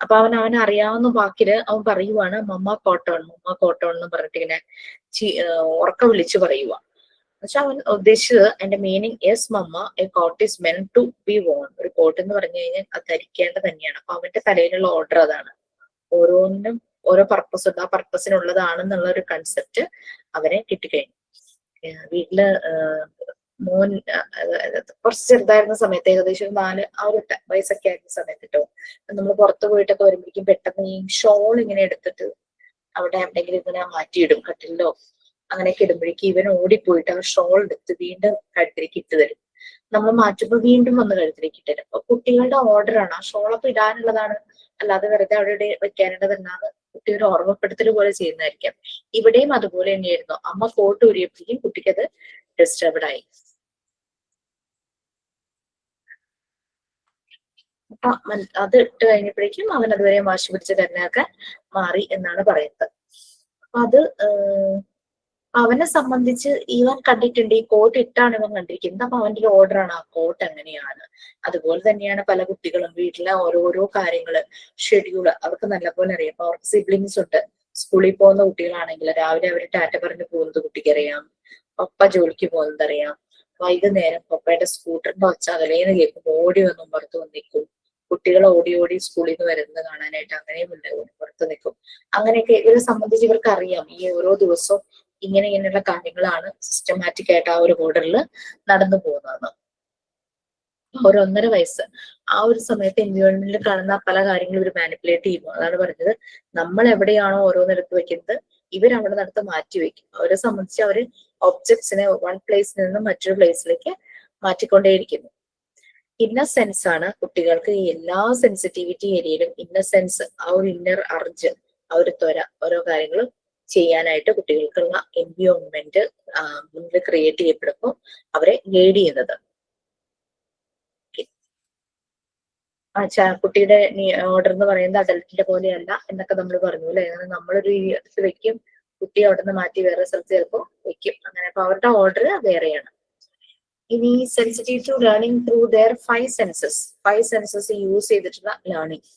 അപ്പൊ അവൻ അറിയാവുന്ന വാക്കില് അവൻ പറയുവാണ് മമ്മ കോട്ടോൺ, മമ്മ കോട്ടോൺ എന്ന് പറഞ്ഞിട്ട് ഇങ്ങനെ ഉറക്ക വിളിച്ചു പറയുക. പക്ഷെ അവൻ ഉദ്ദേശിച്ചത്, എന്റെ meaning yes mama, a coat is meant to be worn. ഒരു കോട്ട് എന്ന് പറഞ്ഞു കഴിഞ്ഞാൽ അത് ധരിക്കേണ്ടത് തന്നെയാണ്. അപ്പൊ അവന്റെ തലയിലുള്ള ഓർഡർ അതാണ്. ഓരോന്നിനും ഓരോ പർപ്പസ് ഉണ്ട്, ആ പർപ്പസിനുള്ളതാണെന്നുള്ള ഒരു കൺസെപ്റ്റ് അവനെ കിട്ടിക്കഴിഞ്ഞു. വീട്ടില് മോൻ കുറച്ച് ചെറുതായിരുന്ന സമയത്ത്, ഏകദേശം 4 ആ ഒരു വയസ്സൊക്കെ ആയിരുന്ന സമയത്ത് കേട്ടോ, നമ്മൾ പുറത്ത് പോയിട്ടൊക്കെ വരുമ്പോഴേക്കും പെട്ടെന്ന് ഈ ഷോൾ ഇങ്ങനെ എടുത്തിട്ട് അവിടെ എവിടെയെങ്കിലും ഇങ്ങനെ മാറ്റിയിടും, കട്ടിലോ അങ്ങനെയൊക്കെ ഇടുമ്പോഴേക്കും ഇവൻ ഓടിപ്പോയിട്ട് ആ ഷോൾ എടുത്ത് വീണ്ടും കഴുത്തിലേക്ക് ഇട്ട് തരും. നമ്മൾ മാറ്റുമ്പോൾ വീണ്ടും വന്ന് കഴുത്തിലേക്ക് ഇട്ട് തരും. അപ്പൊ കുട്ടികളുടെ ഓർഡറാണ്, ആ ഷോളൊക്കെ ഇടാനുള്ളതാണ്, അല്ലാതെ വെറുതെ അവിടെ വെക്കാനുള്ളതല്ലാതെ കുട്ടി ഒരു ഓർമ്മപ്പെടുത്തൽ പോലെ ചെയ്യുന്നതായിരിക്കാം. ഇവിടെയും അതുപോലെ തന്നെയായിരുന്നു. അമ്മ കോട്ട് ഊരിയപ്പോഴേക്കും കുട്ടിക്ക് അത് ഡിസ്റ്റർബ്ഡ് ആയി. അപ്പൊ അത് ഇട്ട് കഴിഞ്ഞപ്പോഴേക്കും അവൻ അതുവരെ വാശി പിടിച്ച കരഞ്ഞൊക്കെ മാറി എന്നാണ് പറയുന്നത്. അപ്പൊ അത് അവനെ സംബന്ധിച്ച് ഇവൻ കണ്ടിട്ടുണ്ട്, ഈ കോട്ട് ഇട്ടാണ് ഇവൻ കണ്ടിരിക്കുന്നത്. അപ്പൊ അവന്റെ ഒരു ഓർഡറാണ് ആ കോട്ട് എങ്ങനെയാണ്. അതുപോലെ തന്നെയാണ് പല കുട്ടികളും വീട്ടിലെ ഓരോരോ കാര്യങ്ങള്, ഷെഡ്യൂള് അവർക്ക് നല്ലപോലെ അറിയാം. അപ്പൊ അവർക്ക് സിബ്ലിങ്സ് ഉണ്ട്. സ്കൂളിൽ പോകുന്ന കുട്ടികളാണെങ്കിൽ രാവിലെ അവർ ടാറ്റ പറഞ്ഞ് പോകുന്നത് കുട്ടിക്ക് അറിയാം, പപ്പ ജോലിക്ക് പോകുന്നത് അറിയാം. വൈകുന്നേരം പപ്പയുടെ സ്കൂട്ടറിന്റെ ഒച്ച അകലേന്ന് കേൾക്കും, ഓടി വന്നും പുറത്ത് വന്ന് നിൽക്കും. കുട്ടികൾ ഓടി ഓടി സ്കൂളിൽ നിന്ന് വരുന്നത് കാണാനായിട്ട് അങ്ങനെയും ഉണ്ടാവും, പുറത്ത് നിൽക്കും. അങ്ങനെയൊക്കെ ഇവരെ സംബന്ധിച്ച് ഇവർക്ക് അറിയാം, ഈ ഓരോ ദിവസവും ഇങ്ങനെയുള്ള കാര്യങ്ങളാണ് സിസ്റ്റമാറ്റിക് ആയിട്ട് ആ ഒരു ഓർഡറിൽ നടന്നു പോകുന്നത്. ഒരു 1.5 വയസ്സ് ആ ഒരു സമയത്ത് എൻവയോൺമെന്റിൽ കാണുന്ന പല കാര്യങ്ങളും ഇവർ മാനിപ്പുലേറ്റ് ചെയ്യുന്നു. അതാണ് പറഞ്ഞത്, നമ്മൾ എവിടെയാണോ ഓരോന്നെടുത്ത് വെക്കുന്നത് ഇവർ അവിടെ നടത്ത് മാറ്റി വെക്കും. അവരെ സംബന്ധിച്ച് അവര് ഒബ്ജക്ട്സിനെ വൺ പ്ലേസിൽ നിന്ന് മറ്റൊരു പ്ലേസിലേക്ക് മാറ്റിക്കൊണ്ടേയിരിക്കുന്നു. ഇന്നസെൻസ് ആണ് കുട്ടികൾക്ക് എല്ലാ സെൻസിറ്റിവിറ്റി ഏരിയയിലും ഇന്നസെൻസ്, ആ ഒരു ഇന്നർ അർജ്, ആ ഒരു ത്വര, ഓരോ കാര്യങ്ങളും ചെയ്യാനായിട്ട് കുട്ടികൾക്കുള്ള എൻവയോൺമെന്റ് മുന്നിൽ ക്രിയേറ്റ് ചെയ്യപ്പെടുമ്പോൾ അവരെ ഗൈഡ് ചെയ്യുന്നത്. കുട്ടിയുടെ ഓർഡർ എന്ന് പറയുന്നത് അഡൽട്ടിന്റെ പോലെയല്ല എന്നൊക്കെ നമ്മൾ പറഞ്ഞു അല്ലെ. നമ്മളൊരു എടുത്ത് വെക്കും, കുട്ടി അവിടെ നിന്ന് മാറ്റി വേറെ സ്ഥലത്ത് ചിലപ്പോൾ വെക്കും. അങ്ങനെ അപ്പൊ അവരുടെ ഓർഡർ വേറെയാണ്. ഇനി sensitive to learning through their 5 senses use ചെയ്തിട്ടുള്ള ലേണിംഗ്.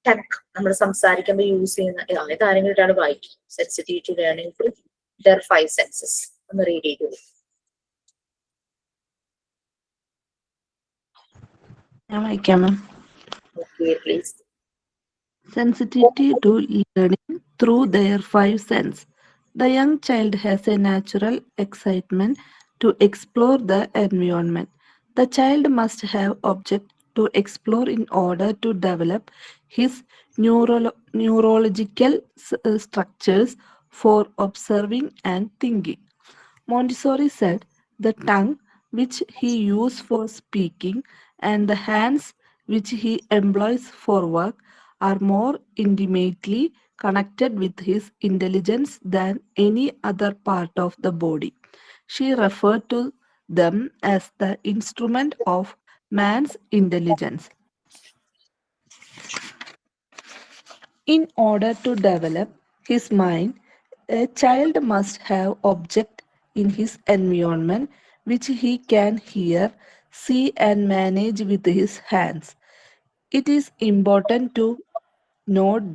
ടങ് നമ്മൾ സംസാരിക്കുമ്പോൾ യൂസ് ചെയ്യുന്ന കാര്യങ്ങൾ ഒരാൾ വായിക്കും. Sensitive to learning through their 5 senses ഒന്ന് റീഡ് ചെയ്തു. ഞാൻ വായിക്കാം മാം. Okay, please. Sensitivity to learning through their 5 senses. The young child has a natural excitement to explore the environment. The child must have objects to explore in order to develop his neurological structures for observing and thinking. Montessori said the tongue, which he used for speaking, and the hands, which he employs for work, are more intimately connected with his intelligence than any other part of the body. She referred to them as the instrument of man's intelligence. In order to develop his mind, a child must have objects in his environment which he can hear, see, and manage with his hands. It is important to note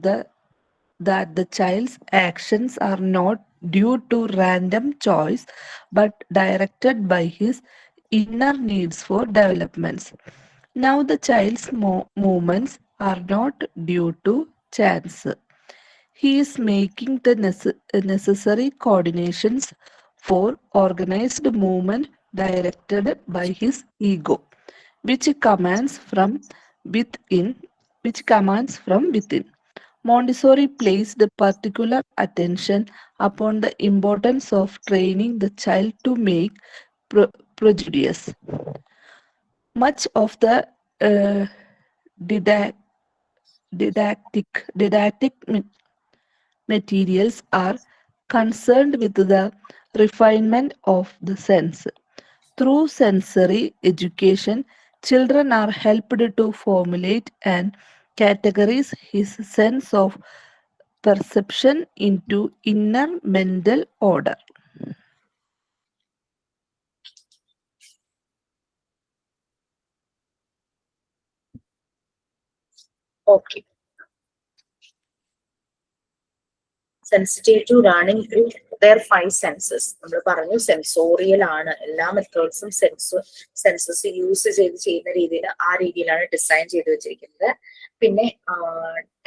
that the child's actions are not due to random choice but directed by his inner needs for developments. Now the child's movements are not due to chance. He is making the necessary coordinations for organized movement directed by his ego, which commands from within. Montessori placed particular attention upon the importance of training the child to make prejudice. Much of the uh, didactic materials are concerned with the refinement of the sense. Through sensory education, children are helped to formulate and categorize his sense of perception into inner mental order. Okay. Sensitive to running through their 5 senses. നമ്മൾ പറഞ്ഞു സെൻസോറിയൽ ആണ്. എല്ലാ മെത്തേഡ്സും സെൻസസ് യൂസ് ചെയ്യുന്ന രീതിയിൽ ആ രീതിയിലാണ് ഡിസൈൻ ചെയ്ത് വെച്ചിരിക്കുന്നത്. പിന്നെ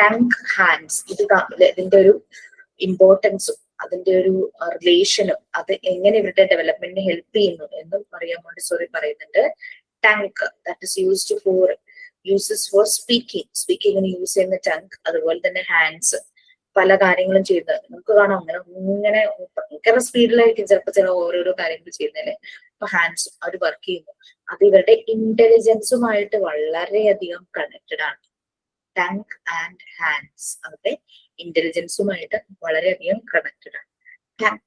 ടങ് ഹാൻഡ്സ്, ഇതിന്റെ ഒരു ഇമ്പോർട്ടൻസും അതിന്റെ ഒരു റിലേഷനും അത് എങ്ങനെ ഇവരുടെ ഡെവലപ്മെന്റിന് ഹെൽപ്പ് ചെയ്യുന്നു എന്നും മറിയ മോണ്ടിസോറി പറയുന്നുണ്ട്. Tongue that is uses for സ്പീക്കിങ്ങിന് യൂസ് ചെയ്യുന്ന ടങ്, അതുപോലെ തന്നെ ഹാൻഡ്സ് പല കാര്യങ്ങളും ചെയ്യുന്നത് നമുക്ക് കാണാം. ഇങ്ങനെ ഭയങ്കര സ്പീഡിലായിരിക്കും ചില ഓരോരോ കാര്യങ്ങൾ ചെയ്യുന്നതിന്. അപ്പൊ ഹാൻഡ്സും അവർ വർക്ക് ചെയ്യുന്നു. അത് ഇവരുടെ ഇന്റലിജൻസുമായിട്ട് വളരെയധികം കണക്റ്റഡ് ആണ്. ടങ് ആൻഡ് ഹാൻഡ്സ് അവരുടെ ഇന്റലിജൻസുമായിട്ട് വളരെയധികം കണക്റ്റഡ് ആണ്. ടങ്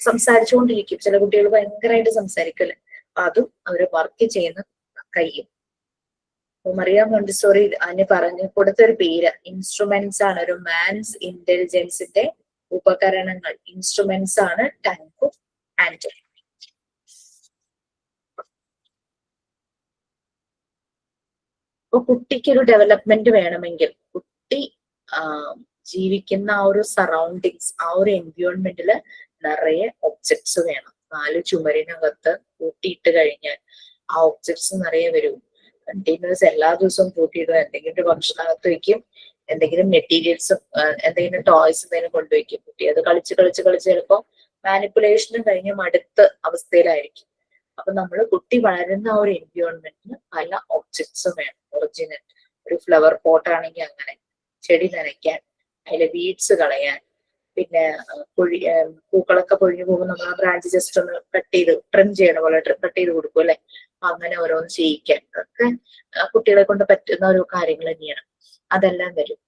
സംസാരിച്ചുകൊണ്ടിരിക്കും. ചില കുട്ടികൾ ഭയങ്കരമായിട്ട് സംസാരിക്കല്ലേ, അപ്പൊ അതും അവര് വർക്ക് ചെയ്യുന്ന കയ്യും. മറിയ മോണ്ടിസോറി അതിന് പറഞ്ഞു കൊടുത്തൊരു പേര് ഇൻസ്ട്രുമെന്റ്സ് ആണ്. ഒരു മാൻസ് ഇന്റലിജൻസിന്റെ ഉപകരണങ്ങൾ, ഇൻസ്ട്രുമെന്റ്സ് ആണ് ടങ്ങും ഹാൻഡും. അപ്പൊ കുട്ടിക്കൊരു ഡെവലപ്മെന്റ് വേണമെങ്കിൽ കുട്ടി ജീവിക്കുന്ന ആ ഒരു സറൗണ്ടിങ്സ്, ആ ഒരു എൻവയോൺമെന്റില് നിറയെ ഒബ്ജക്ട്സ് വേണം. 4 ചുമരിനകത്ത് കൂട്ടിയിട്ട് കഴിഞ്ഞാൽ ആ ഒബ്ജക്ട്സ് നിറയെ വരും. കണ്ടെയ്നേഴ്സ് എല്ലാ ദിവസവും കൂട്ടിയിടും. എന്തെങ്കിലും ഒരു ഭക്ഷണകത്ത് വയ്ക്കും, എന്തെങ്കിലും മെറ്റീരിയൽസും എന്തെങ്കിലും ടോയ്സ് എന്തെങ്കിലും കൊണ്ടുവയ്ക്കും. കുട്ടി അത് കളിച്ച് ചിലപ്പോൾ മാനിപ്പുലേഷനും കഴിഞ്ഞ് മടുത്ത അവസ്ഥയിലായിരിക്കും. അപ്പൊ നമ്മൾ കുട്ടി വളരുന്ന ആ ഒരു എൻവയോൺമെന്റിന് പല ഒബ്ജക്ട്സും വേണം. ഒറിജിനൽ ഒരു ഫ്ലവർ പോട്ട് ആണെങ്കിൽ അങ്ങനെ, ചെടി നനയ്ക്കാൻ, അതിലെ വീഡ്സ് കളയാൻ, പിന്നെ പൂക്കളൊക്കെ പൊഴിഞ്ഞു പോകുമ്പോൾ നമ്മൾ ആ ബ്രാഞ്ച് ജസ്റ്റ് ഒന്ന് ട്രിം ചെയ്യണ പോലെ കട്ട് ചെയ്ത് കൊടുക്കും അല്ലെ. അങ്ങനെ ഓരോന്ന് ചെയ്യിക്കാൻ, അതൊക്കെ കുട്ടികളെ കൊണ്ട് പറ്റുന്ന ഓരോ കാര്യങ്ങൾ തന്നെയാണ്. അതെല്ലാം വരും.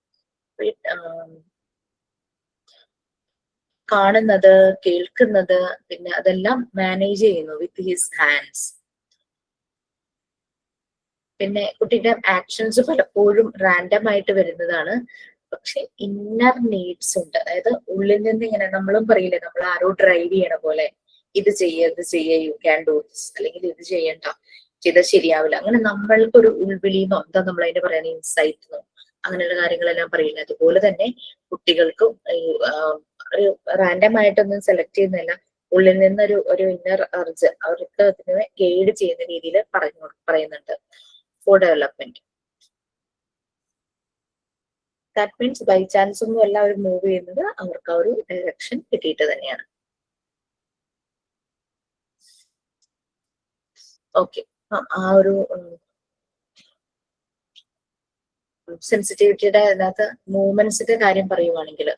കാണുന്നത്, കേൾക്കുന്നത്, പിന്നെ അതെല്ലാം മാനേജ് ചെയ്യുന്നു വിത്ത് ഹിസ് ഹാൻഡ്സ്. പിന്നെ കുട്ടിയുടെ ആക്ഷൻസ് പലപ്പോഴും റാൻഡം ആയിട്ട് വരുന്നതാണ്. പക്ഷെ ഇന്നർ നീഡ്സ് ഉണ്ട്. അതായത് ഉള്ളിൽ നിന്ന് ഇങ്ങനെ നമ്മളും പറയില്ലേ, നമ്മൾ ആരോ ഡ്രൈവ് ചെയ്യണ പോലെ, ഇത് ചെയ്യ യു ക്യാൻ ഡു ദിസ്, അല്ലെങ്കിൽ ഇത് ചെയ്യണ്ട, ചെയ്താൽ ശരിയാവില്ല. അങ്ങനെ നമ്മൾക്കൊരു ഉൾവിളിന്നോ എന്താ നമ്മൾ അതിന് പറയുന്ന ഇൻസൈറ്റിനോ അങ്ങനെയുള്ള കാര്യങ്ങളെല്ലാം പറയില്ല. അതുപോലെ തന്നെ കുട്ടികൾക്കും ഒരു റാൻഡം ആയിട്ടൊന്നും സെലക്ട് ചെയ്യുന്നില്ല, ഉള്ളിൽ നിന്നൊരു ഇന്നർ അർജ് അവർക്ക് അതിനെ ഗൈഡ് ചെയ്യുന്ന രീതിയിൽ പറയുന്നുണ്ട് for development. That means by chance ഒന്നും അല്ല അവർ മൂവ് ചെയ്യുന്നത്, അവർക്ക് ആ ഒരു ഡയറക്ഷൻ കിട്ടിയിട്ട് തന്നെയാണ്. ഓക്കെ, ആ ഒരു സെൻസിറ്റിവിറ്റിയുടെ അതിനകത്ത് മൂവ്മെന്റ്സിന്റെ കാര്യം പറയുവാണെങ്കിൽ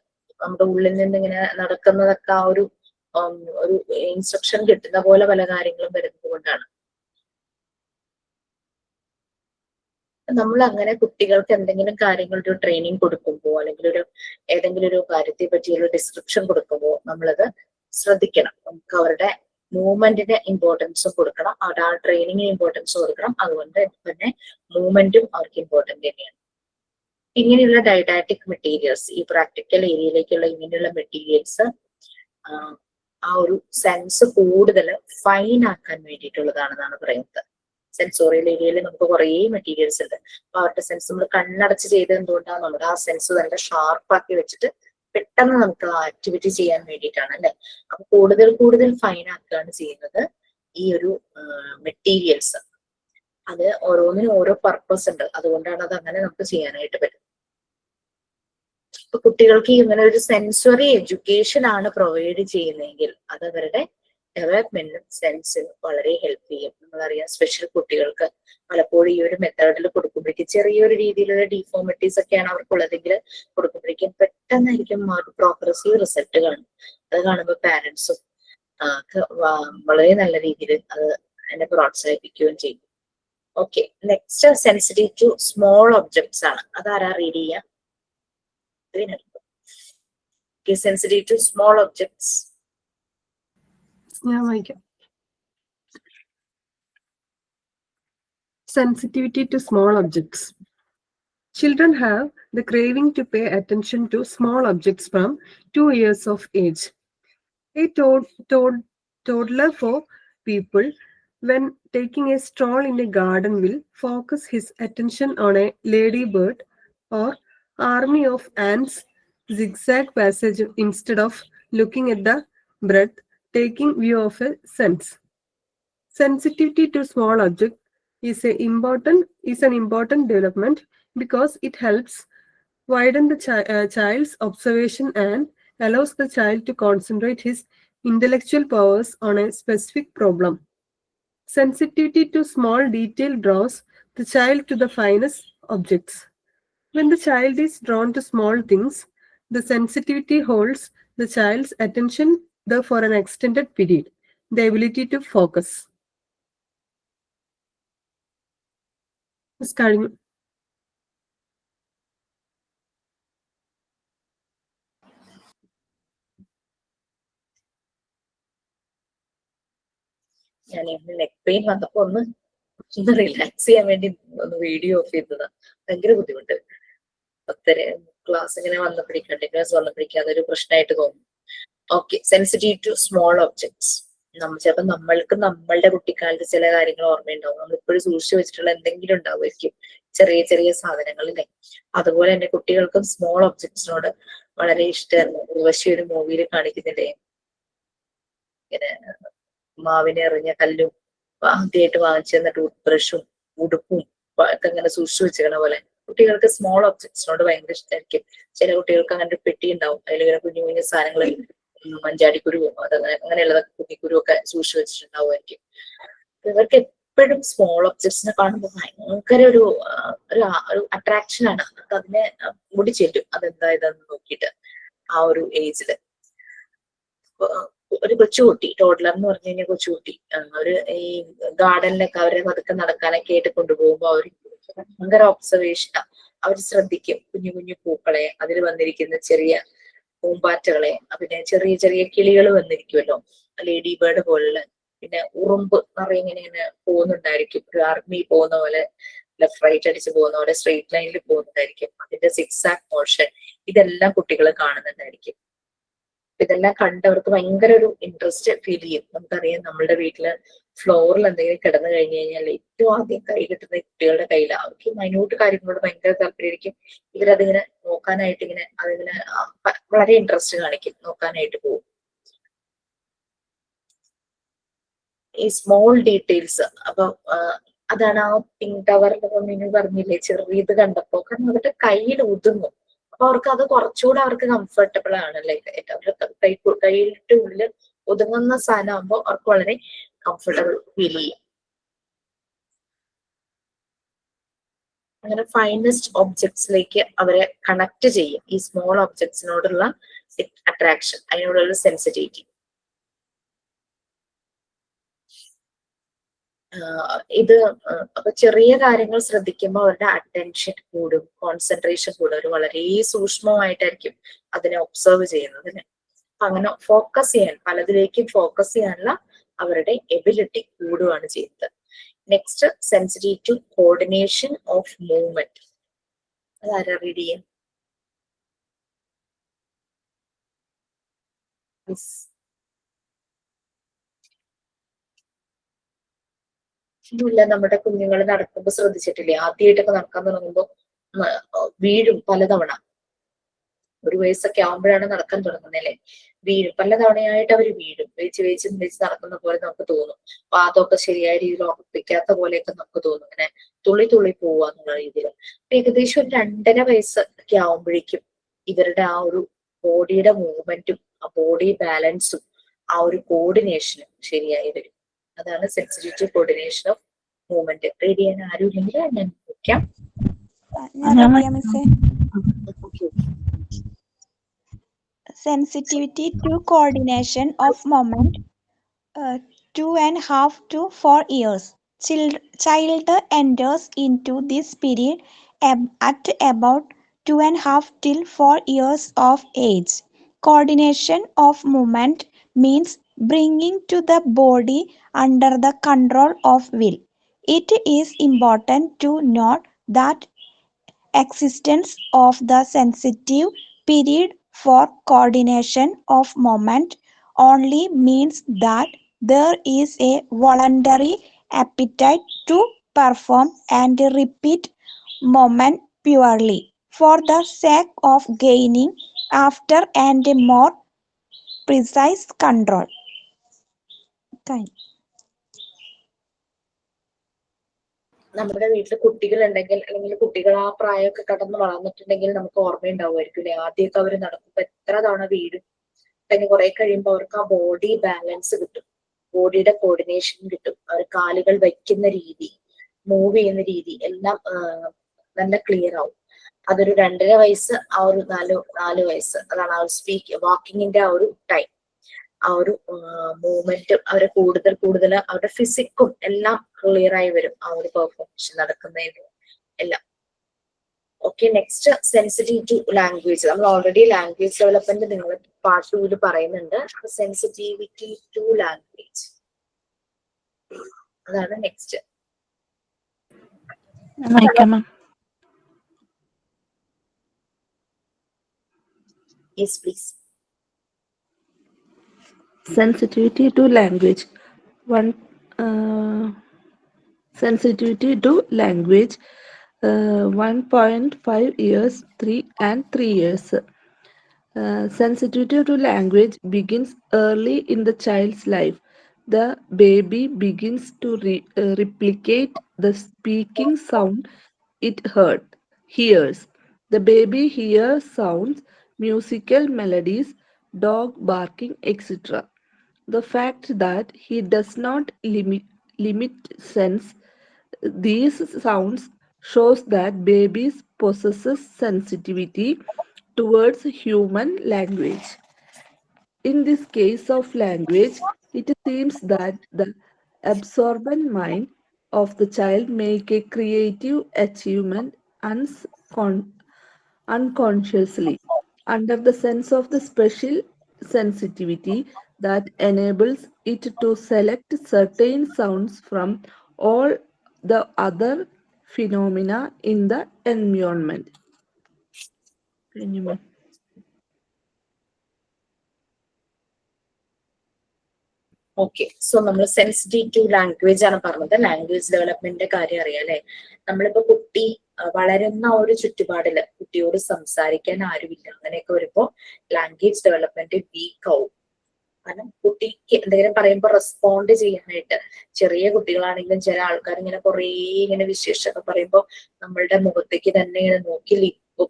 നമ്മുടെ ഉള്ളിൽ നിന്ന് ഇങ്ങനെ നടക്കുന്നതൊക്കെ ആ ഒരു ഇൻസ്ട്രക്ഷൻ കിട്ടുന്ന പോലെ പല കാര്യങ്ങളും വരുന്നത് കൊണ്ടാണ്. നമ്മൾ അങ്ങനെ കുട്ടികൾക്ക് എന്തെങ്കിലും കാര്യങ്ങളുടെ ഒരു ട്രെയിനിങ് കൊടുക്കുമ്പോൾ, അല്ലെങ്കിൽ ഏതെങ്കിലും ഒരു കാര്യത്തെ പറ്റിയൊരു ഡിസ്ക്രിപ്ഷൻ കൊടുക്കുമ്പോൾ നമ്മളത് ശ്രദ്ധിക്കണം. നമുക്ക് അവരുടെ മൂവ്മെന്റിന് ഇമ്പോർട്ടൻസും കൊടുക്കണം, അവരുടെ ആ ട്രെയിനിങ്ങിന് ഇമ്പോർട്ടൻസ് കൊടുക്കണം. അതുകൊണ്ട് തന്നെ മൂവ്മെന്റും അവർക്ക് ഇമ്പോർട്ടന്റ് തന്നെയാണ്. ഇങ്ങനെയുള്ള ഡൈഡാറ്റിക് മെറ്റീരിയൽസ്, ഈ പ്രാക്ടിക്കൽ ഏരിയയിലേക്കുള്ള ഇങ്ങനെയുള്ള മെറ്റീരിയൽസ് ആ ഒരു സെൻസ് കൂടുതൽ ഫൈൻ ആക്കാൻ വേണ്ടിയിട്ടുള്ളതാണെന്നാണ് പറയുന്നത്. സെൻസോറിയൽ ഏരിയയിൽ നമുക്ക് കുറേ മെറ്റീരിയൽസ് ഉണ്ട്. അപ്പൊ അവരുടെ സെൻസ് നമ്മൾ കണ്ണടച്ച് ചെയ്ത് എന്തുകൊണ്ടാണ് നമ്മുടെ ആ സെൻസ് നല്ല ഷാർപ്പാക്കി വെച്ചിട്ട് പെട്ടെന്ന് നമുക്ക് ആ ആക്ടിവിറ്റി ചെയ്യാൻ വേണ്ടിയിട്ടാണ് അല്ലെ. അപ്പൊ കൂടുതൽ ഫൈൻ ആക്കുകയാണ് ചെയ്യുന്നത് ഈ ഒരു മെറ്റീരിയൽസ്. അത് ഓരോന്നിനും ഓരോ പർപ്പസ് ഉണ്ട്, അതുകൊണ്ടാണ് അത് അങ്ങനെ നമുക്ക് ചെയ്യാനായിട്ട് പറ്റും. ഇപ്പൊ കുട്ടികൾക്ക് ഇങ്ങനെ ഒരു സെൻസറി എഡ്യൂക്കേഷൻ ആണ് പ്രൊവൈഡ് ചെയ്യുന്നതെങ്കിൽ അത് അവരുടെ ഡെവലപ്മെന്റും സെൻസിനും വളരെ ഹെൽപ്പ് ചെയ്യും. നമ്മളറിയാം സ്പെഷ്യൽ കുട്ടികൾക്ക് പലപ്പോഴും ഈ ഒരു മെത്തേഡിൽ കൊടുക്കുമ്പോഴേക്കും ചെറിയൊരു രീതിയിലുള്ള ഡിഫോമിറ്റീസ് ഒക്കെയാണ് അവർക്കുള്ളതെങ്കിൽ കൊടുക്കുമ്പോഴേക്കും പെട്ടെന്നായിരിക്കും പ്രോഗ്രസീവ് റിസൾട്ട് കാണും. അത് കാണുമ്പോൾ പാരന്റ്സും വളരെ നല്ല രീതിയിൽ അത് എന്നെ പ്രോത്സാഹിപ്പിക്കുകയും ചെയ്യും. Okay, next sensitive to small objects ആണ്. അതാരാ റീഡ് ചെയ്യാം? Sensitive to small objects. ഞാൻ വായിക്കാം. Sensitivity to small objects. Children have the craving to pay attention to small objects from 2 years of age. A toddler for people, when taking a stroll in a garden, will focus his attention on a ladybird or army of ants zigzag passage instead of looking at the breathtaking view of a sense. Sensitivity to small objects is an important development because it helps widen the child's observation and allows the child to concentrate his intellectual powers on a specific problem. Sensitivity to small detail draws the child to the finest objects. When the child is drawn to small things, the sensitivity holds the child's attention there for an extended period. The ability to focus. കഴിഞ്ഞു. ഞാൻ നെക്ക് പെയിൻ വന്നപ്പോ ഒന്ന് റിലാക്സ് ചെയ്യാൻ വേണ്ടി ഒന്ന് വീഡിയോ ഓഫ് ചെയ്തതാ. ഭയങ്കര ബുദ്ധിമുട്ട്. 10 ക്ലാസ് ഇങ്ങനെ വന്നപ്പോഴേക്കും കണ്ടിന്യൂസ് വന്നപ്പോഴേക്കും അതൊരു പ്രശ്നമായിട്ട് തോന്നുന്നു. Okay, sensitive to small objects. ചിലപ്പോൾ നമ്മളുടെ കുട്ടിക്കാലത്ത് ചില കാര്യങ്ങൾ ഓർമ്മയുണ്ടാവും. നമ്മളിപ്പോഴും സൂക്ഷിച്ചു വെച്ചിട്ടുള്ള എന്തെങ്കിലും ഉണ്ടാവുമായിരിക്കും, ചെറിയ ചെറിയ സാധനങ്ങളിലെ. അതുപോലെ തന്നെ കുട്ടികൾക്കും സ്മോൾ ഒബ്ജക്ട്സിനോട് വളരെ ഇഷ്ടമായിരുന്നു. ഉർവശി ഒരു മൂവിയിൽ കാണിക്കുന്നില്ലേ, ഇങ്ങനെ മാവിനെ എറിഞ്ഞ കല്ലും ആദ്യമായിട്ട് വാങ്ങിച്ചിരുന്ന ടൂത്ത് ബ്രഷും ഉടുപ്പും ഒക്കെ ഇങ്ങനെ സൂക്ഷിച്ചു വെച്ചിരിക്കണ പോലെ കുട്ടികൾക്ക് സ്മോൾ ഒബ്ജക്ട്സിനോട് ഭയങ്കര ഇഷ്ടമായിരിക്കും. ചില കുട്ടികൾക്ക് അങ്ങനെ ഒരു പെട്ടി ഉണ്ടാവും, അതിലിങ്ങനെ കുഞ്ഞു കുഞ്ഞു സാധനങ്ങൾ, മഞ്ചാടിക്കുരുവോ അങ്ങനെയുള്ളതൊക്കെ കുഞ്ഞിക്കുരുവൊക്കെ സൂക്ഷിച്ചു വെച്ചിട്ടുണ്ടാവുമായിരിക്കും. ഇവർക്ക് എപ്പോഴും സ്മോൾ ഒബ്ജക്ട്സിനെ കാണുമ്പോൾ ഭയങ്കര ഒരു അട്രാക്ഷൻ ആണ്. അതിനെ മുടി ചെല്ലും, അതെന്താ ഇതെന്ന് നോക്കിയിട്ട്. ആ ഒരു ഏജില് ഒരു കൊച്ചുകുട്ടി, ടോഡ്ലർ എന്ന് പറഞ്ഞു കഴിഞ്ഞാൽ കൊച്ചുകുട്ടി, ഒരു ഈ ഗാർഡനിലൊക്കെ അവരെ പതുക്കെ നടക്കാനൊക്കെ ആയിട്ട് കൊണ്ടുപോകുമ്പോൾ അവർ ഭയങ്കര ഒബ്സർവേഷനാ. അവർ ശ്രദ്ധിക്കും കുഞ്ഞു കുഞ്ഞു പൂക്കളെ, അതിൽ വന്നിരിക്കുന്ന ചെറിയ പൂമ്പാറ്റകളെ, പിന്നെ ചെറിയ ചെറിയ കിളികൾ വന്നിരിക്കുമല്ലോ, ലേഡി ബേർഡ് പോലുള്ള, പിന്നെ ഉറുമ്പ് നിറയെ ഇങ്ങനെ പോകുന്നുണ്ടായിരിക്കും, ഒരു ആർമി പോകുന്ന പോലെ ലെഫ്റ്റ് റൈറ്റ് അടിച്ച് പോകുന്ന പോലെ സ്ട്രെയിറ്റ് ലൈനിൽ പോകുന്നതായിരിക്കും. അതിന്റെ സിക്സാക് മോഷൻ ഇതെല്ലാം കുട്ടികൾ കാണുന്നുണ്ടായിരിക്കും. ഇതെല്ലാം കണ്ടവർക്ക് ഭയങ്കര ഒരു ഇൻട്രസ്റ്റ് ഫീൽ ചെയ്യും. നമുക്കറിയാം നമ്മളുടെ വീട്ടില് ഫ്ലോറിൽ എന്തെങ്കിലും കിടന്നു കഴിഞ്ഞു കഴിഞ്ഞാൽ ഏറ്റവും ആദ്യം കൈ കിട്ടുന്ന കുട്ടികളുടെ കയ്യിലാണ്. അവർക്ക് മൈന്യൂട്ട് കാര്യങ്ങളോട് ഭയങ്കര താല്പര്യമായിരിക്കും. ഇവരതിങ്ങനെ നോക്കാനായിട്ട് അതിങ്ങനെ വളരെ ഇൻട്രസ്റ്റ് കാണിക്കും, നോക്കാനായിട്ട് പോകും. ഈ സ്മോൾ ഡീറ്റെയിൽസ്, അപ്പൊ അതാണ് ആ പിങ്ക് ടവറിന്റെ നിങ്ങൾ പറഞ്ഞില്ലേ, ചെറിയത് കണ്ടപ്പോ, കാരണം അവരുടെ കയ്യിൽ ഒതുങ്ങും. അപ്പൊ അവർക്ക് അത് കുറച്ചുകൂടെ അവർക്ക് കംഫർട്ടബിൾ ആണ്. ലൈക്ക് അവരുടെ കയ്യിലിട്ട് ഉള്ളിൽ ഒതുങ്ങുന്ന സാധനം ആകുമ്പോൾ അവർക്ക് വളരെ കംഫർട്ടബിൾ ഫീൽ ചെയ്യും. അങ്ങനെ ഫൈനസ്റ്റ് ഒബ്ജക്ട്സിലേക്ക് അവരെ കണക്ട് ചെയ്യും. ഈ സ്മോൾ ഒബ്ജക്ട്സിനോടുള്ള അട്രാക്ഷൻ, അതിനോടുള്ള സെൻസിറ്റിവിറ്റി. ഇത് അപ്പൊ ചെറിയ കാര്യങ്ങൾ ശ്രദ്ധിക്കുമ്പോൾ അവരുടെ അറ്റൻഷൻ കൂടും, കോൺസെൻട്രേഷൻ കൂടും. അവർ വളരെ സൂക്ഷ്മമായിട്ടായിരിക്കും അതിനെ ഒബ്സർവ് ചെയ്യുന്നത്. അല്ലെ, അങ്ങനെ ഫോക്കസ് ചെയ്യാൻ, പലതിലേക്കും ഫോക്കസ് ചെയ്യാനുള്ള അവരുടെ എബിലിറ്റി കൂടുകയാണ് ചെയ്യുന്നത്. Next, sensitive to coordination of movement. അതാരാ റീഡ് ചെയ്യാം? ഇല്ല, നമ്മുടെ കുഞ്ഞുങ്ങൾ നടക്കുമ്പോൾ ശ്രദ്ധിച്ചിട്ടില്ലേ, ആദ്യമായിട്ടൊക്കെ നടക്കാൻ തുടങ്ങുമ്പോൾ വീഴും പലതവണ. 1 വയസ്സൊക്കെ ആവുമ്പോഴാണ് നടക്കാൻ തുടങ്ങുന്നത് അല്ലേ. വീഴും, പലതവണയായിട്ട് അവർ വീഴും, വെച്ച് നടക്കുന്ന പോലെ നമുക്ക് തോന്നും. പാദമൊക്കെ ശരിയായ രീതിയിൽ ഉറപ്പിക്കാത്ത പോലെയൊക്കെ നമുക്ക് തോന്നും, ഇങ്ങനെ തുള്ളി തുള്ളി പോവുക എന്നുള്ള രീതിയിൽ. ഏകദേശം ഒരു 2.5 വയസ്സ് ഒക്കെ ആവുമ്പോഴേക്കും ഇവരുടെ ആ ഒരു ബോഡിയുടെ മൂവ്മെന്റും ആ ബോഡി ബാലൻസും ആ ഒരു കോർഡിനേഷനും ശരിയായി വരും. അതാണ് sensitivity coordination of movement. Read ചെയ്യാൻ ആരും ഇല്ലെങ്കിൽ ഞാൻ നോക്കാം. Sensitivity to coordination of movement, 2.5 to 4 years. Child enters into this period at about 2.5 till 4 years of age. Coordination of movement means bringing to the body under the control of will. It is important to note that existence of the sensitive period for coordination of movement only means that there is a voluntary appetite to perform and repeat movement purely for the sake of gaining after and more precise control. നമ്മുടെ വീട്ടിൽ കുട്ടികളുണ്ടെങ്കിൽ, അല്ലെങ്കിൽ കുട്ടികൾ ആ പ്രായമൊക്കെ കടന്ന് വളർന്നിട്ടുണ്ടെങ്കിൽ നമുക്ക് ഓർമ്മയുണ്ടാവുമായിരിക്കും അല്ലെ, ആദ്യമൊക്കെ അവർ നടക്കുമ്പോൾ എത്ര തവണ വീഴും. അല്ലെങ്കിൽ കുറെ കഴിയുമ്പോൾ അവർക്ക് ആ ബോഡി ബാലൻസ് കിട്ടും, ബോഡിയുടെ കോർഡിനേഷൻ കിട്ടും, അവർ കാലുകൾ വയ്ക്കുന്ന രീതി, മൂവ് ചെയ്യുന്ന രീതി എല്ലാം നല്ല ക്ലിയർ ആവും. അതൊരു 2.5 വയസ്സ്, ആ ഒരു 4 വയസ്സ്, അതാണ് ആ ഒരു വാക്കിങ്ങിന്റെ ആ ഒരു ടൈം. ആ ഒരു മൂവ്മെന്റും അവരെ കൂടുതൽ അവരുടെ ഫിസിക്കും എല്ലാം ക്ലിയർ ആയി വരും, ആ ഒരു പെർഫോമൻസ് നടക്കുന്നതിനും എല്ലാം. Okay, next sensitivity to language. നമ്മൾ ഓൾറെഡി ലാംഗ്വേജ് ഡെവലപ്മെന്റ് നിങ്ങൾ പാർട്ട് 2 പറയുന്നുണ്ട്. സെൻസിറ്റിവിറ്റി ടു ലാംഗ്വേജ്, അതാണ് next. Yes please. Sensitivity to language. Sensitivity to language, 1.5 years, 3 and 3 years. Sensitivity to language begins early in the child's life. The baby begins to replicate the speaking sound it hears. The baby hears sounds, musical melodies, dog barking, etc. The fact that he does not limit sense these sounds shows that babies possesses sensitivity towards human language. In this case of language, it seems that the absorbent mind of the child make a creative achievement unconsciously under the sense of the special sensitivity that enables it to select certain sounds from all the other phenomena in the environment. Okay, so നമ്മൾ സെൻസിറ്റീവ് ടു ലാംഗ്വേജ് ആണ് പറഞ്ഞത്. ലാംഗ്വേജ് ഡെവലപ്മെന്റിന്റെ കാര്യം അറിയാം അല്ലെ. നമ്മളിപ്പോ കുട്ടി വളരുന്ന ഒരു ചുറ്റുപാടില് കുട്ടിയോട് സംസാരിക്കാൻ ആരുമില്ല, അങ്ങനെയൊക്കെ വരുമ്പോ ലാംഗ്വേജ് ഡെവലപ്മെന്റ് വീക്ക് ആവും. കാരണം കുട്ടിക്ക് എന്തെങ്കിലും പറയുമ്പോൾ റെസ്പോണ്ട് ചെയ്യാനായിട്ട്, ചെറിയ കുട്ടികളാണെങ്കിലും ചില ആൾക്കാർ ഇങ്ങനെ കുറേ ഇങ്ങനെ വിശേഷമൊക്കെ പറയുമ്പോൾ നമ്മളുടെ മുഖത്തേക്ക് തന്നെ ഇങ്ങനെ നോക്കി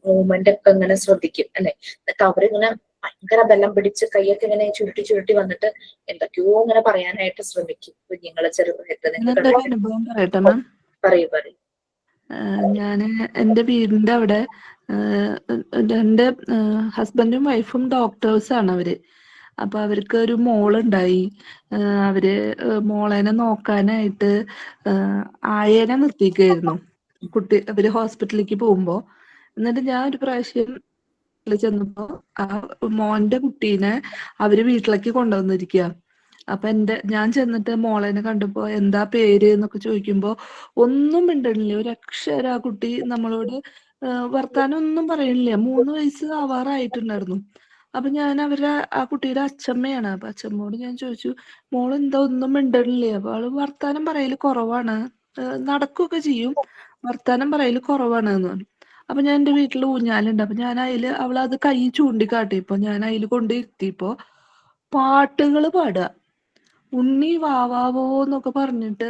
മൂവ്മെന്റ് ഒക്കെ ഇങ്ങനെ ശ്രദ്ധിക്കും അല്ലെ. എന്നിട്ട് അവരിങ്ങനെ ഭയങ്കര ബലം പിടിച്ച് കൈയൊക്കെ ഇങ്ങനെ ചുരുട്ടി വന്നിട്ട് എന്തൊക്കെയോ ഇങ്ങനെ പറയാനായിട്ട് ശ്രമിക്കും കുഞ്ഞുങ്ങളെ ചെറുതായിട്ട്. പറയൂ. ഞാന് എൻ്റെ വീടിന്റെ അവിടെ എൻ്റെ ഹസ്ബൻഡും വൈഫും ഡോക്ടേഴ്സാണ് അവര്. അപ്പൊ അവർക്ക് ഒരു മോളുണ്ടായി. അവര് മോളേനെ നോക്കാനായിട്ട് ആയേനെ നിർത്തിക്കായിരുന്നു കുട്ടി, അവര് ഹോസ്പിറ്റലിലേക്ക് പോകുമ്പോ. എന്നിട്ട് ഞാൻ ഒരു പ്രാവശ്യം ചെന്നപ്പോ ആ മോന്റെ കുട്ടീനെ അവര് വീട്ടിലേക്ക് കൊണ്ടുവന്നിരിക്കുക. അപ്പൊ ഞാൻ ചെന്നിട്ട് മോളേനെ കണ്ടപ്പോ എന്താ പേര് എന്നൊക്കെ ചോദിക്കുമ്പോ ഒന്നും മിണ്ടണില്ല, ഒരു അക്ഷരം. ആ കുട്ടി നമ്മളോട് വർത്താനം ഒന്നും പറയണില്ല. 3 വയസ്സ് ആവാറായിട്ടുണ്ടായിരുന്നു. അപ്പൊ ഞാൻ ആ കുട്ടിയുടെ അച്ഛമ്മയാണ്. അപ്പൊ അച്ഛമ്മോട് ഞാൻ ചോദിച്ചു, മോളെന്താ ഒന്നും മിണ്ടണില്ലേ? അപ്പൊ അവള് വർത്താനം പറയല് കുറവാണ്, നടക്കുകയൊക്കെ ചെയ്യും, വർത്താനം പറയല് കുറവാണ് എന്ന് പറഞ്ഞു. അപ്പൊ ഞാൻ എൻ്റെ വീട്ടിൽ ഊഞ്ഞാലുണ്ട്. അപ്പൊ ഞാൻ അവളത് കൈ ചൂണ്ടിക്കാട്ടിയപ്പോ ഞാൻ അതിൽ കൊണ്ടിരുത്തിയപ്പോ പാട്ടുകൾ പാടുക. ഉണ്ണി വാവാവോ എന്നൊക്കെ പറഞ്ഞിട്ട്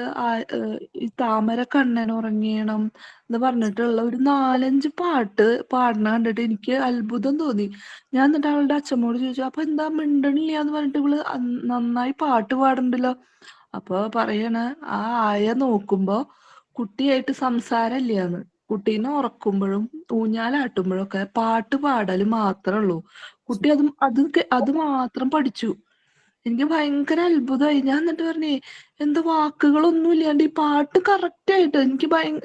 ഈ താമര കണ്ണൻ ഉറങ്ങിയണം എന്ന് പറഞ്ഞിട്ടുള്ള ഒരു 4-5 പാട്ട് പാടണ കണ്ടിട്ട് എനിക്ക് അത്ഭുതം തോന്നി. ഞാൻ എന്നിട്ട് അവളുടെ അച്ഛമ്മോട് ചോദിച്ചു, അപ്പൊ എന്താ മിണ്ടണില്ല എന്ന് പറഞ്ഞിട്ട് ഇവള് നന്നായി പാട്ട് പാടുണ്ടല്ലോ. അപ്പൊ പറയണ ആ ആയ നോക്കുമ്പോ കുട്ടിയായിട്ട് സംസാരമില്ലാന്ന്. കുട്ടീനെ ഉറക്കുമ്പോഴും ഊഞ്ഞാലാട്ടുമ്പോഴും ഒക്കെ പാട്ട് പാടല് മാത്രമേ ഉള്ളൂ. കുട്ടി അത് മാത്രം പഠിച്ചു. എനിക്ക് ഭയങ്കര അത്ഭുതമായി. ഞാൻ എന്നിട്ട് പറഞ്ഞേ, എന്താ വാക്കുകളൊന്നും ഇല്ലാണ്ട് ഈ പാട്ട് കറക്റ്റ് ആയിട്ട്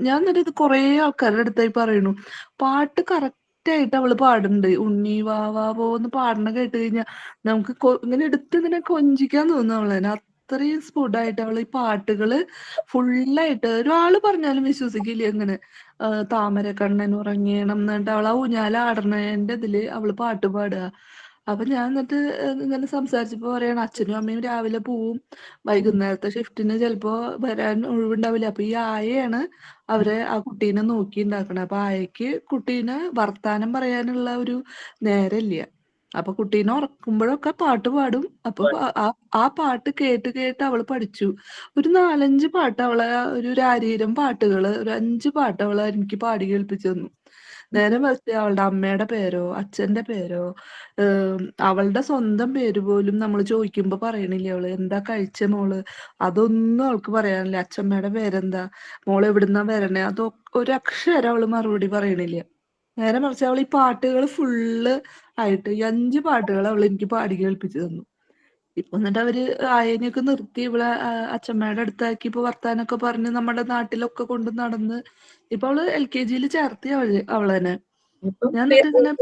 ഞാൻ എന്നിട്ട് ഇത് കുറേ ആൾക്കാരുടെ അടുത്തായി പറയണു, പാട്ട് കറക്റ്റ് ആയിട്ട് അവള് പാടുന്നുണ്ട്. ഉണ്ണി വാവാവോ എന്ന് പാടണ കേട്ട് കഴിഞ്ഞാൽ നമുക്ക് ഇങ്ങനെ എടുത്ത് ഇങ്ങനെ കൊഞ്ചിക്കാൻ തോന്നും അവളെ. അത്രയും സ്ഫുടായിട്ട് അവള് ഈ പാട്ടുകള് ഫുള്ളായിട്ട് ഒരാള് പറഞ്ഞാലും വിശ്വസിക്കില്ല. ഇങ്ങനെ താമരക്കണ്ണൻ ഉറങ്ങിയണം എന്നിട്ട് അവള് ആ ഊഞ്ഞാലാടണേന്റെ ഇതില് അവള് പാട്ട് പാടുക. അപ്പൊ ഞാൻ എന്നിട്ട് ഇങ്ങനെ സംസാരിച്ചപ്പോ പറയണം, അച്ഛനും അമ്മയും രാവിലെ പോവും, വൈകുന്നേരത്തെ ഷിഫ്റ്റിന് ചിലപ്പോ വരാൻ ഒഴിവുണ്ടാവില്ല. അപ്പൊ ഈ ആയയാണ് ആ കുട്ടീനെ നോക്കി ഉണ്ടാക്കണേ. അപ്പൊ ആയക്ക് കുട്ടീനെ വർത്താനം പറയാനുള്ള ഒരു നേരമില്ല. അപ്പൊ കുട്ടീനെ ഉറക്കുമ്പോഴൊക്കെ പാട്ട് പാടും. അപ്പൊ ആ പാട്ട് കേട്ട് കേട്ട് അവള് പഠിച്ചു. ഒരു 4-5 പാട്ട് ഒരു രാരീരം പാട്ടുകള് ഒരു 5 പാട്ട് എനിക്ക് പാടി കേൾപ്പിച്ചു തന്നു. നേരെ മറിച്ച് അവളുടെ അമ്മയുടെ പേരോ അച്ഛന്റെ പേരോ അവളുടെ സ്വന്തം പേര് പോലും നമ്മൾ ചോദിക്കുമ്പോ പറയണില്ല. അവള് എന്താ കഴിച്ച മോള്, അതൊന്നും അവൾക്ക് പറയാനില്ല. അച്ഛമ്മയുടെ പേരെന്താ, മോള് എവിടുന്നാ വരണേ, ഒരു അക്ഷരം അവള് മറുപടി പറയണില്ല. നേരെ മറിച്ച് അവൾ ഈ പാട്ടുകൾ ഫുള്ള് ആയിട്ട് ഈ 5 പാട്ടുകൾ അവൾ എനിക്ക് പാടി കേൾപ്പിച്ചു തന്നു. ഇപ്പൊ എന്നിട്ട് അവര് ആയനെയൊക്കെ നിർത്തി ഇവിടെ അച്ഛമ്മയുടെ അടുത്താക്കി ഇപ്പൊ വർത്താനൊക്കെ പറഞ്ഞ് നമ്മുടെ നാട്ടിലൊക്കെ കൊണ്ട് നടന്ന് ഇപ്പൊ അവള് LKG ചേർത്തി അവളെന്നെ. ഞാൻ എന്നിട്ട് ഇങ്ങനെ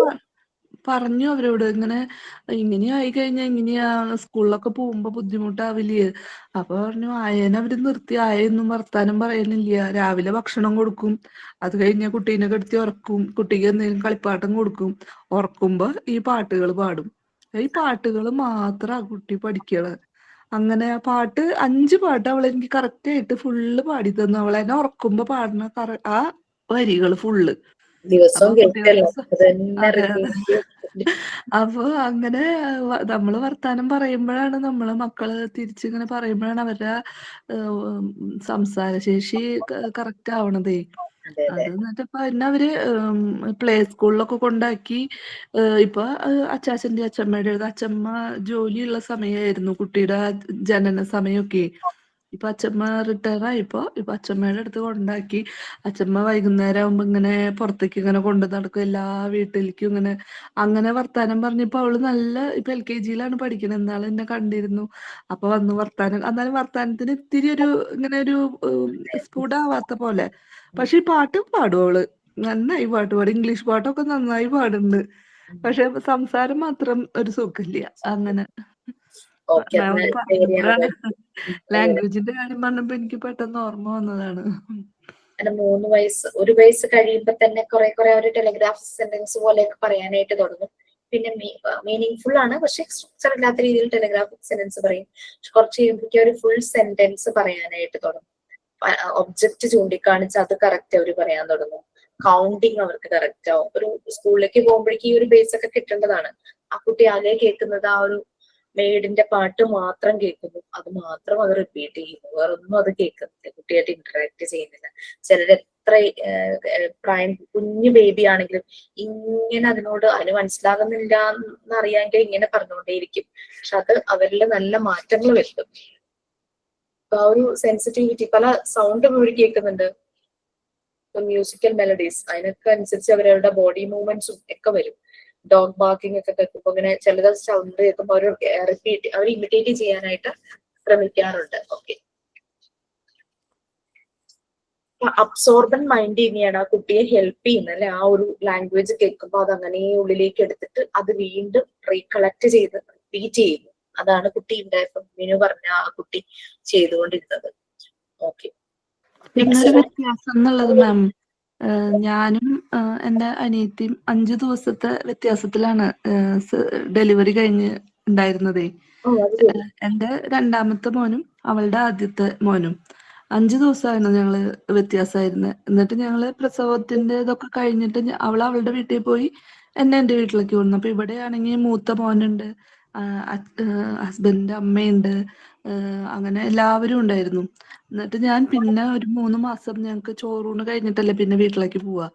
പറഞ്ഞു അവരോട്, ഇങ്ങനെ ആയി കഴിഞ്ഞാൽ എങ്ങനെയാ സ്കൂളിലൊക്കെ പോകുമ്പോ ബുദ്ധിമുട്ടാവില്ലേ. അപ്പൊ പറഞ്ഞു, ആയേനെ അവര് നിർത്തി. ആയൊന്നും വർത്താനം പറയുന്നില്ല. രാവിലെ ഭക്ഷണം കൊടുക്കും, അത് കഴിഞ്ഞ കുട്ടീനെ കെടുത്തി ഉറക്കും, കുട്ടിക്ക് എന്തെങ്കിലും കളിപ്പാട്ടം കൊടുക്കും, ഉറക്കുമ്പോ ഈ പാട്ടുകൾ പാടും. ഈ പാട്ടുകൾ മാത്രം ആ കുട്ടി പഠിക്കണത്. അങ്ങനെ ആ പാട്ട് 5 പാട്ട് അവൾ എനിക്ക് കറക്റ്റ് ആയിട്ട് ഫുള്ള് പാടി തന്നു. അവളെന്നെ ഉറക്കുമ്പോ പാടുന്ന ആ വരികൾ ഫുള്ള്. ദിവസവും അപ്പൊ കേൾക്കല്ലോ, കുട്ടികൾക്ക് അത് തന്നെ അതെ അതെ. റിപ്പീറ്റ്. അപ്പൊ അങ്ങനെ നമ്മള് വർത്താനം പറയുമ്പോഴാണ് നമ്മള് മക്കള് തിരിച്ചിങ്ങനെ പറയുമ്പോഴാണ് അവരുടെ സംസാരശേഷി കറക്റ്റ് ആവണതേ. അതെ അതെ. അത് എന്നിട്ട് ഇപ്പൊ എന്നെ അവര് പ്ലേ സ്കൂളിലൊക്കെ കൊണ്ടാക്കി. ഇപ്പൊ അച്ചാച്ചന്റെ അച്ഛമ്മയുടെ അച്ഛമ്മ ജോലിയുള്ള സമയമായിരുന്നു കുട്ടിയുടെ ജനന സമയമൊക്കെ. ഇപ്പൊ അച്ഛമ്മ റിട്ടയർ ആയിപ്പോ ഇപ്പൊ അച്ഛമ്മയുടെ അടുത്ത് കൊണ്ടാക്കി. അച്ഛമ്മ വൈകുന്നേരം ആകുമ്പോ ഇങ്ങനെ പുറത്തേക്ക് ഇങ്ങനെ കൊണ്ടു നടക്കും, എല്ലാ വീട്ടിലേക്കും ഇങ്ങനെ. അങ്ങനെ വർത്താനം പറഞ്ഞപ്പോ അവള് ഇപ്പൊ LKG പഠിക്കുന്നത്. എന്നാലും എന്നെ കണ്ടിരുന്നു. അപ്പൊ വന്ന് വർത്താനം, എന്നാലും വർത്താനത്തിന് ഇത്തിരി ഇങ്ങനെ ഒരു സ്ഫുടാവാത്ത പോലെ. പക്ഷെ ഈ പാട്ട് പാടും അവള് നന്നായി പാട്ട് പാടും. ഇംഗ്ലീഷ് പാട്ടൊക്കെ നന്നായി പാടുന്നുണ്ട്. പക്ഷെ സംസാരം മാത്രം ഒരു സുഖമില്ല. അങ്ങനെ ഓക്കെ, മാം ശരിയാണ്. പറഞ്ഞപ്പോഴാണ് ലാംഗ്വേജിന്റെ കാര്യം പറഞ്ഞപ്പോ എനിക്ക് പെട്ടെന്ന് ഓർമ്മ വന്നതാണ്. അങ്ങനെ 3 വയസ്സ് 1 വയസ്സ് കഴിയുമ്പോ തന്നെ കുറെ ഒരു ടെലിഗ്രാഫ് സെന്റൻസ് പോലെയൊക്കെ പറയാനായിട്ട് തുടങ്ങും. പിന്നെ മീനിങ് ഫുൾ ആണ്, പക്ഷെ സ്ട്രക്ചർ ഇല്ലാത്ത രീതിയിൽ ടെലിഗ്രാഫിക് സെന്റൻസ് പറയും. കുറച്ച് കഴിയുമ്പോഴേക്കും ഒരു ഫുൾ സെന്റൻസ് പറയാനായിട്ട് തുടങ്ങും. ഒബ്ജക്റ്റ് ചൂണ്ടിക്കാണിച്ച് അത് കറക്റ്റ് അവർ പറയാൻ തുടങ്ങും. കൗണ്ടിങ് അവർക്ക് കറക്റ്റ് ആവും. ഒരു സ്കൂളിലേക്ക് പോകുമ്പോഴേക്കും ഈ ഒരു ബേസ് ഒക്കെ കിട്ടേണ്ടതാണ്. ആ കുട്ടി ആകെ കേൾക്കുന്നത് ആ ഒരു മെയ്ഡിന്റെ പാട്ട് മാത്രം കേൾക്കുന്നു, അത് മാത്രം അത് റിപ്പീറ്റ് ചെയ്യുന്നു, വേറൊന്നും അത് കേൾക്കുന്നില്ല, കുട്ടിയായിട്ട് ഇന്ററാക്ട് ചെയ്യുന്നില്ല. ചിലർ എത്ര കുഞ്ഞു ബേബി ആണെങ്കിലും ഇങ്ങനെ അതിന് മനസ്സിലാകുന്നില്ല എന്നറിയാമെങ്കിൽ ഇങ്ങനെ പറഞ്ഞുകൊണ്ടേയിരിക്കും. പക്ഷെ അത് അവരിൽ നല്ല മാറ്റങ്ങൾ വരുത്തും. ആ ഒരു സെൻസിറ്റിവിറ്റി, പല സൗണ്ടും ഇവർ കേൾക്കുന്നുണ്ട്, മ്യൂസിക്കൽ മെലഡീസ്, അതിനൊക്കെ അനുസരിച്ച് അവരുടെ ബോഡി മൂവ്മെന്റ്സും ഒക്കെ വരും. ഡോഗ് ബാർക്കിംഗ് ഒക്കെ കേൾക്കുമ്പോൾ ഇങ്ങനെ ചിലത് സൗണ്ട് കേൾക്കുമ്പോൾ അവർ ഇമിറ്റേറ്റ് ചെയ്യാനായിട്ട് ശ്രമിക്കാറുണ്ട്. ഓക്കെ, അബ്സോർബൻ മൈൻഡ് തന്നെയാണ് ആ കുട്ടിയെ ഹെൽപ്പ് ചെയ്യുന്നത് അല്ലെ. ആ ഒരു ലാംഗ്വേജ് കേൾക്കുമ്പോൾ അത് അങ്ങനെ ഉള്ളിലേക്ക് എടുത്തിട്ട് അത് വീണ്ടും റീകളക്ട് ചെയ്ത് റിപ്പീറ്റ് ചെയ്യുന്നു. അതാണ് കുട്ടി ഉണ്ടായപ്പോ മിനു പറഞ്ഞ ആ കുട്ടി ചെയ്തുകൊണ്ടിരുന്നത്. ഓക്കെ, പിന്നൊരു വ്യത്യാസം എന്നുള്ളത് മാം, ഞാനും എൻ്റെ അനിയത്തിയും 5 ദിവസത്തെ വ്യത്യാസത്തിലാണ് ഡെലിവറി കഴിഞ്ഞ് ഉണ്ടായിരുന്നതേ. എൻ്റെ രണ്ടാമത്തെ മോനും അവളുടെ ആദ്യത്തെ മോനും 5 ദിവസമായിരുന്നു ഞങ്ങള് വ്യത്യാസമായിരുന്നത്. എന്നിട്ട് ഞങ്ങള് പ്രസവത്തിന്റെ ഇതൊക്കെ കഴിഞ്ഞിട്ട് അവളുടെ വീട്ടിൽ പോയി, എന്നെ എൻ്റെ വീട്ടിലേക്ക് വന്നു. അപ്പൊ ഇവിടെയാണെങ്കിൽ മൂത്ത മോനുണ്ട്, ഹസ്ബൻഡിന്റെ അമ്മയുണ്ട്, അങ്ങനെ എല്ലാവരും ഉണ്ടായിരുന്നു. എന്നിട്ട് ഞാൻ പിന്നെ ഒരു 3 മാസം ഞങ്ങൾക്ക് ചോറൂണ് കഴിഞ്ഞിട്ടല്ലേ പിന്നെ വീട്ടിലേക്ക് പോവാ.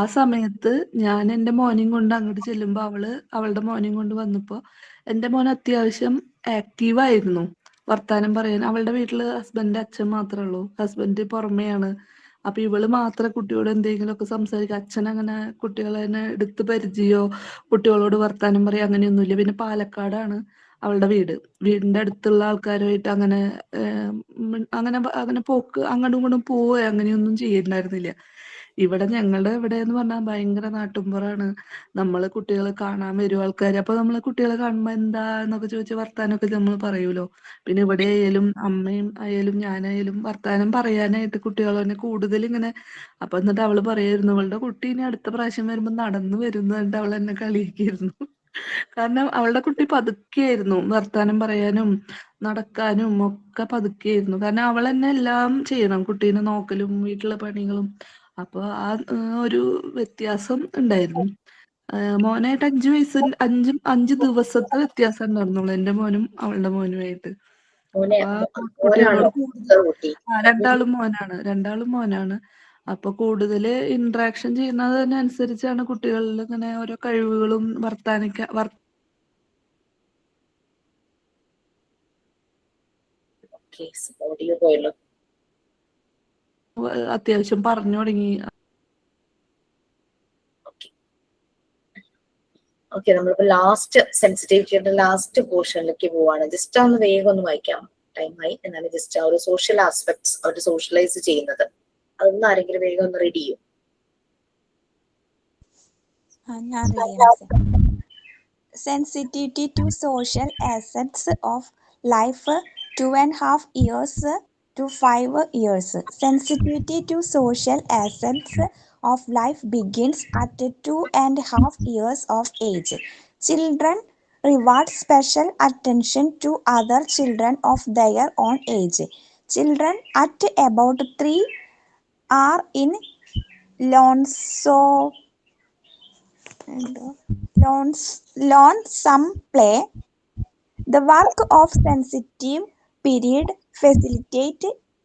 ആ സമയത്ത് ഞാൻ എൻ്റെ മോനെയും കൊണ്ട് അങ്ങോട്ട് ചെല്ലുമ്പോൾ അവളുടെ മോനെയും കൊണ്ട് വന്നപ്പോൾ എൻ്റെ മോൻ അത്യാവശ്യം ആക്റ്റീവായിരുന്നു. വർത്താനം പറയാൻ അവളുടെ വീട്ടില് ഹസ്ബൻഡിന്റെ അച്ഛൻ മാത്രമേ ഉള്ളൂ, ഹസ്ബൻഡ് പുറമെയാണ്. അപ്പൊ ഇവള് മാത്രമേ കുട്ടിയോട് എന്തെങ്കിലുമൊക്കെ സംസാരിക്കുക. അച്ഛൻ അങ്ങനെ കുട്ടികളെ എടുത്ത് പരിചയോ കുട്ടികളോട് വർത്താനം പറയാ അങ്ങനെയൊന്നുമില്ല. പിന്നെ പാലക്കാടാണ് അവളുടെ വീട്. വീടിന്റെ അടുത്തുള്ള ആൾക്കാരുമായിട്ട് അങ്ങനെ അങ്ങനെ പോക്ക് അങ്ങോട്ടും ഇങ്ങോട്ടും പോവുക അങ്ങനെയൊന്നും ചെയ്യുന്നുണ്ടായിരുന്നില്ല. ഇവിടെ ഞങ്ങളുടെ ഇവിടെ എന്ന് പറഞ്ഞാൽ ഭയങ്കര നാട്ടുമ്പുറാണ്. നമ്മള് കുട്ടികളെ കാണാൻ വരും ആൾക്കാർ. അപ്പൊ നമ്മള് കുട്ടികളെ കാണുമ്പോ എന്താ എന്നൊക്കെ ചോദിച്ച് വർത്താനമൊക്കെ നമ്മൾ പറയൂലോ. പിന്നെ ഇവിടെ ആയാലും അമ്മയും ആയാലും ഞാനായാലും വർത്താനം പറയാനായിട്ട് കുട്ടികൾ തന്നെ കൂടുതൽ ഇങ്ങനെ. അപ്പൊ എന്നിട്ട് അവള് പറയായിരുന്നു അവളുടെ കുട്ടി ഇനി അടുത്ത പ്രാവശ്യം വരുമ്പോ നടന്നു വരുന്നുണ്ട്, അവൾ എന്നെ കളിയാക്കിയിരുന്നു. കാരണം അവളുടെ കുട്ടി പതുക്കെയായിരുന്നു വർത്താനം പറയാനും നടക്കാനും ഒക്കെ പതുക്കെയായിരുന്നു. കാരണം അവൾ തന്നെ എല്ലാം ചെയ്യണം, കുട്ടീനെ നോക്കലും വീട്ടിലെ പണികളും. അപ്പൊ ആ ഒരു വ്യത്യാസം ഉണ്ടായിരുന്നു. മോനായിട്ട് 5 വയസ്സ് 5 ദിവസത്തെ വ്യത്യാസം ഉണ്ടായിരുന്നുള്ളൂ എൻ്റെ മോനും അവളുടെ മോനുമായിട്ട്. മോനെ അപ്പൊ മോനാണോ കുട്ടികളോട് കൂടുതൽ കുട്ടി? രണ്ടാളും മോനാണ്. അപ്പൊ കൂടുതൽ ഇന്ററാക്ഷൻ ചെയ്യുന്നതിനനുസരിച്ചാണ് കുട്ടികളിൽ ഇങ്ങനെ ഓരോ കഴിവുകളും ഓഡിയോ പോയല്ലോ. അത്യാവശ്യം പറഞ്ഞു തുടങ്ങി. ഓക്കെ, നമ്മളിപ്പോ ലാസ്റ്റ് സെൻസിറ്റിവിറ്റിയുടെ ലാസ്റ്റ് പോർഷനിലേക്ക് പോവാണ്. ജസ്റ്റ് ഒന്ന് വേഗം ഒന്ന് വായിക്കാം, ടൈമായി. എന്നാലും ജസ്റ്റ് ആ ഒരു സോഷ്യൽ ആസ്പെക്ട്സ് അവർ സോഷ്യലൈസ് ചെയ്യുന്നത് അതൊന്നും ആരെങ്കിലും വേഗം ഒന്ന് റെഡി ചെയ്യും. ഞാൻ റെഡിയാണ്. Sensitivity to social aspects of life 2.5 years to 5 years. Sensitivity to social aspects of life begins at 2.5 years of age. Children reward special attention to other children of their own age. Children at about 3 are in lonesome play. The work of sensitive period facilitate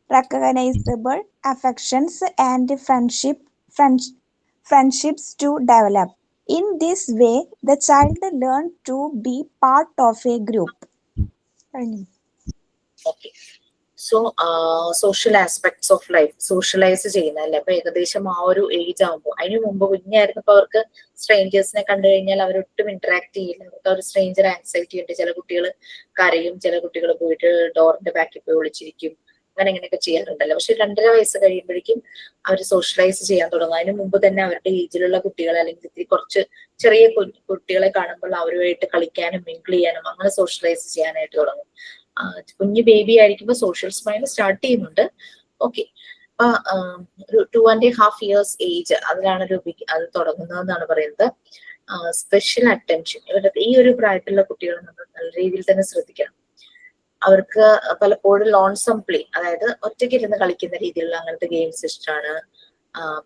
recognizable affections and friendships to develop. In this way, the child learns to be part of a group. Okay, so social aspects of life socialise ചെയ്യുന്ന അല്ലേ. അപ്പൊ ഏകദേശം ആ ഒരു ഏജ് ആകുമ്പോൾ, അതിന് മുമ്പ് കുഞ്ഞായിരുന്നപ്പോ അവർക്ക് സ്ട്രേഞ്ചേഴ്സിനെ കണ്ടു കഴിഞ്ഞാൽ അവരൊട്ടും ഇന്ററാക്ട് ചെയ്യില്ല. അവർക്ക് ഒരു സ്ട്രേഞ്ചർ ആൻസൈറ്റി ഉണ്ട്. ചില കുട്ടികൾ കരയും, ചില കുട്ടികൾ പോയിട്ട് ഡോറിന്റെ ബാക്കിൽ പോയി ഒളിച്ചിരിക്കും, അങ്ങനെ ഇങ്ങനെയൊക്കെ ചെയ്യാറുണ്ടല്ലോ. പക്ഷെ 2.5 വയസ്സ് കഴിയുമ്പോഴേക്കും അവർ സോഷ്യലൈസ് ചെയ്യാൻ തുടങ്ങും. അതിന് മുമ്പ് തന്നെ അവരുടെ ഏജിലുള്ള കുട്ടികളെ അല്ലെങ്കിൽ ഇത്തിരി കുറച്ച് ചെറിയ കുട്ടികളെ കാണുമ്പോൾ അവരുമായിട്ട് കളിക്കാനും മിങ്കിൾ ചെയ്യാനും അങ്ങനെ സോഷ്യലൈസ് ചെയ്യാനായിട്ട് തുടങ്ങും. കുഞ്ഞു ബേബി ആയിരിക്കുമ്പോൾ സോഷ്യൽ സ്മൈൽ സ്റ്റാർട്ട് ചെയ്യുന്നുണ്ട്. ഓക്കെ, ഒരു 2.5 years ഏജ് അതിലാണ് അത് തുടങ്ങുന്നതെന്നാണ് പറയുന്നത്. സ്പെഷ്യൽ അറ്റൻഷൻ ഈ ഒരു പ്രായത്തിലുള്ള കുട്ടികളെ നമ്മൾ നല്ല രീതിയിൽ തന്നെ ശ്രദ്ധിക്കണം. അവർക്ക് പലപ്പോഴും ലോൺസം പ്ലേ, അതായത് ഒറ്റയ്ക്ക് ഇരുന്ന് കളിക്കുന്ന രീതിയിലുള്ള അങ്ങനത്തെ ഗെയിംസ് ഇഷ്ടമാണ്.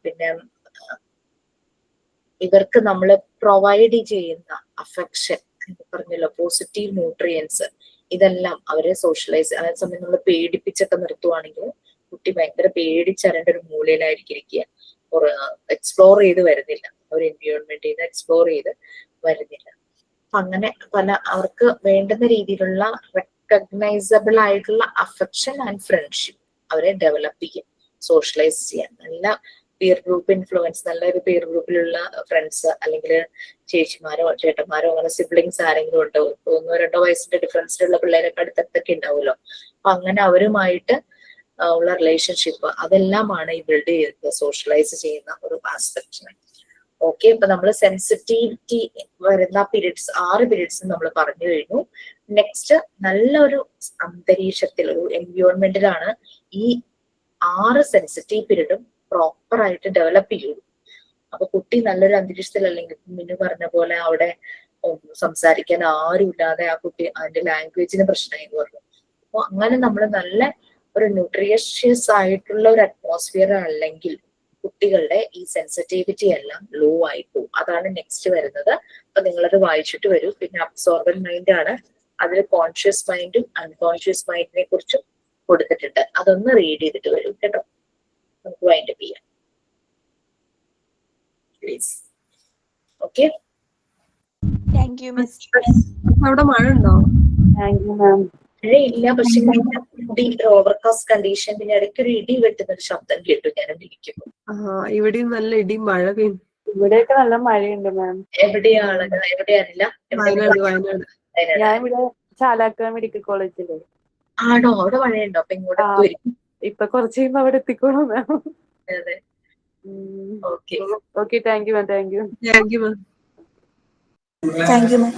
പിന്നെ ഇവർക്ക് നമ്മൾ പ്രൊവൈഡ് ചെയ്യുന്ന അഫെക്ഷൻ പറഞ്ഞല്ലോ, പോസിറ്റീവ് ന്യൂട്രിയൻസ്, ഇതെല്ലാം അവരെ സോഷ്യലൈസ്. അതേസമയം നമ്മൾ പേടിപ്പിച്ചൊക്കെ നിർത്തുവാണെങ്കിൽ കുട്ടി ഭയങ്കര പേടിച്ചറിയേണ്ട ഒരു മൂലയിലായിരിക്കും ഇരിക്കുക. എക്സ്പ്ലോർ ചെയ്ത് വരുന്നില്ല, ഒരു എൻവയോൺമെന്റിൽ നിന്ന് എക്സ്പ്ലോർ ചെയ്ത് വരുന്നില്ല. അങ്ങനെ അവർക്ക് വേണ്ടുന്ന രീതിയിലുള്ള റെക്കഗ്നൈസബിൾ ആയിട്ടുള്ള അഫെക്ഷൻ ആൻഡ് ഫ്രണ്ട്ഷിപ്പ് അവരെ ഡെവലപ്പ് ചെയ്യും, സോഷ്യലൈസ് ചെയ്യാൻ. നല്ല പിയർ ഗ്രൂപ്പ് ഇൻഫ്ലുവൻസ്, നല്ലൊരു പിയർ ഗ്രൂപ്പിലുള്ള ഫ്രണ്ട്സ് അല്ലെങ്കിൽ ചേച്ചിമാരോ ചേട്ടന്മാരോ അങ്ങനെ സിബ്ലിങ്സ് ആരെങ്കിലും ഉണ്ടോ, 1-2 വയസ്സിന്റെ ഡിഫറൻസിലുള്ള പിള്ളേരൊക്കെ അടുത്തടുത്തൊക്കെ ഉണ്ടാവുമല്ലോ. അപ്പൊ അങ്ങനെ അവരുമായിട്ട് ഉള്ള റിലേഷൻഷിപ്പ് അതെല്ലാമാണ് ഈ ബിൽഡ് ചെയ്ത് സോഷ്യലൈസ് ചെയ്യുന്ന ഒരു ആസ്പെക്ട്. ഓക്കെ, അപ്പൊ നമ്മൾ സെൻസിറ്റിവിറ്റി വരുന്ന പീരീഡ്സ് 6 പീരീഡ്സ് നമ്മൾ പറഞ്ഞു കഴിഞ്ഞു. നെക്സ്റ്റ് നല്ലൊരു അന്തരീക്ഷത്തിൽ ഒരു എൻവയോൺമെന്റിലാണ് ഈ 6 സെൻസിറ്റീവ് പീരീഡും പ്രോപ്പർ ആയിട്ട് ഡെവലപ്പ് ചെയ്യുള്ളൂ. അപ്പൊ കുട്ടി നല്ലൊരു അന്തരീക്ഷത്തിൽ, അല്ലെങ്കിൽ മിന്നു പറഞ്ഞ പോലെ അവിടെ സംസാരിക്കാൻ ആരും ഇല്ലാതെ ആ കുട്ടി അതിന്റെ ലാംഗ്വേജിന് പ്രശ്നമായി എന്ന് പറഞ്ഞു. അപ്പൊ അങ്ങനെ നമ്മൾ നല്ല ഒരു ന്യൂട്രീഷ്യസ് ആയിട്ടുള്ള ഒരു അറ്റ്മോസ്ഫിയർ അല്ലെങ്കിൽ കുട്ടികളുടെ ഈ സെൻസിറ്റിവിറ്റി എല്ലാം ലോ ആയി പോകും. അതാണ് നെക്സ്റ്റ് വരുന്നത്. അപ്പൊ നിങ്ങളത് വായിച്ചിട്ട് വരൂ. പിന്നെ അബ്സോർബന്റ് മൈൻഡ് ആണ്, അതിൽ കോൺഷ്യസ് മൈൻഡും അൺകോൺഷ്യസ് മൈൻഡിനെ കുറിച്ചും കൊടുത്തിട്ടുണ്ട്. അതൊന്ന് റീഡ് ചെയ്തിട്ട് വരും കേട്ടോ. നമുക്ക് വൈൻഡപ്പ് ചെയ്യാം please. Okay, thank you miss. അവിടെ മഴ ഉണ്ടോ? Thank you ma'am. മഴയില്ല, പക്ഷെ ഓവർകാസ്റ്റ് കണ്ടീഷൻ. പിന്നെ ഇടയ്ക്ക് ഒരു ഇടി വെട്ടുന്ന ഒരു ശബ്ദം കേട്ടു ഞാൻ ഇരിക്കുമ്പോൾ. ഇവിടെയും നല്ല ഇടി മഴ പെയ്യും. ഇവിടെയൊക്കെ നല്ല മഴയുണ്ട് മാം. എവിടെയാണ്? എവിടെയാണില്ല? വയനാട് വയനാട്. ഞാൻ ഇവിടെ ചാലാക്ക മെഡിക്കൽ കോളേജില്. ആണോ? അവിടെ മഴയുണ്ടോ? അപ്പൊ ഇങ്ങോട്ട് വരും. ഇപ്പൊ കുറച്ച് കഴിയുമ്പോ അവിടെ എത്തിക്കോളാം മാം. അതെ, okay. Okay, thank you ma'am. Thank you. Thank you ma'am. Thank you ma'am.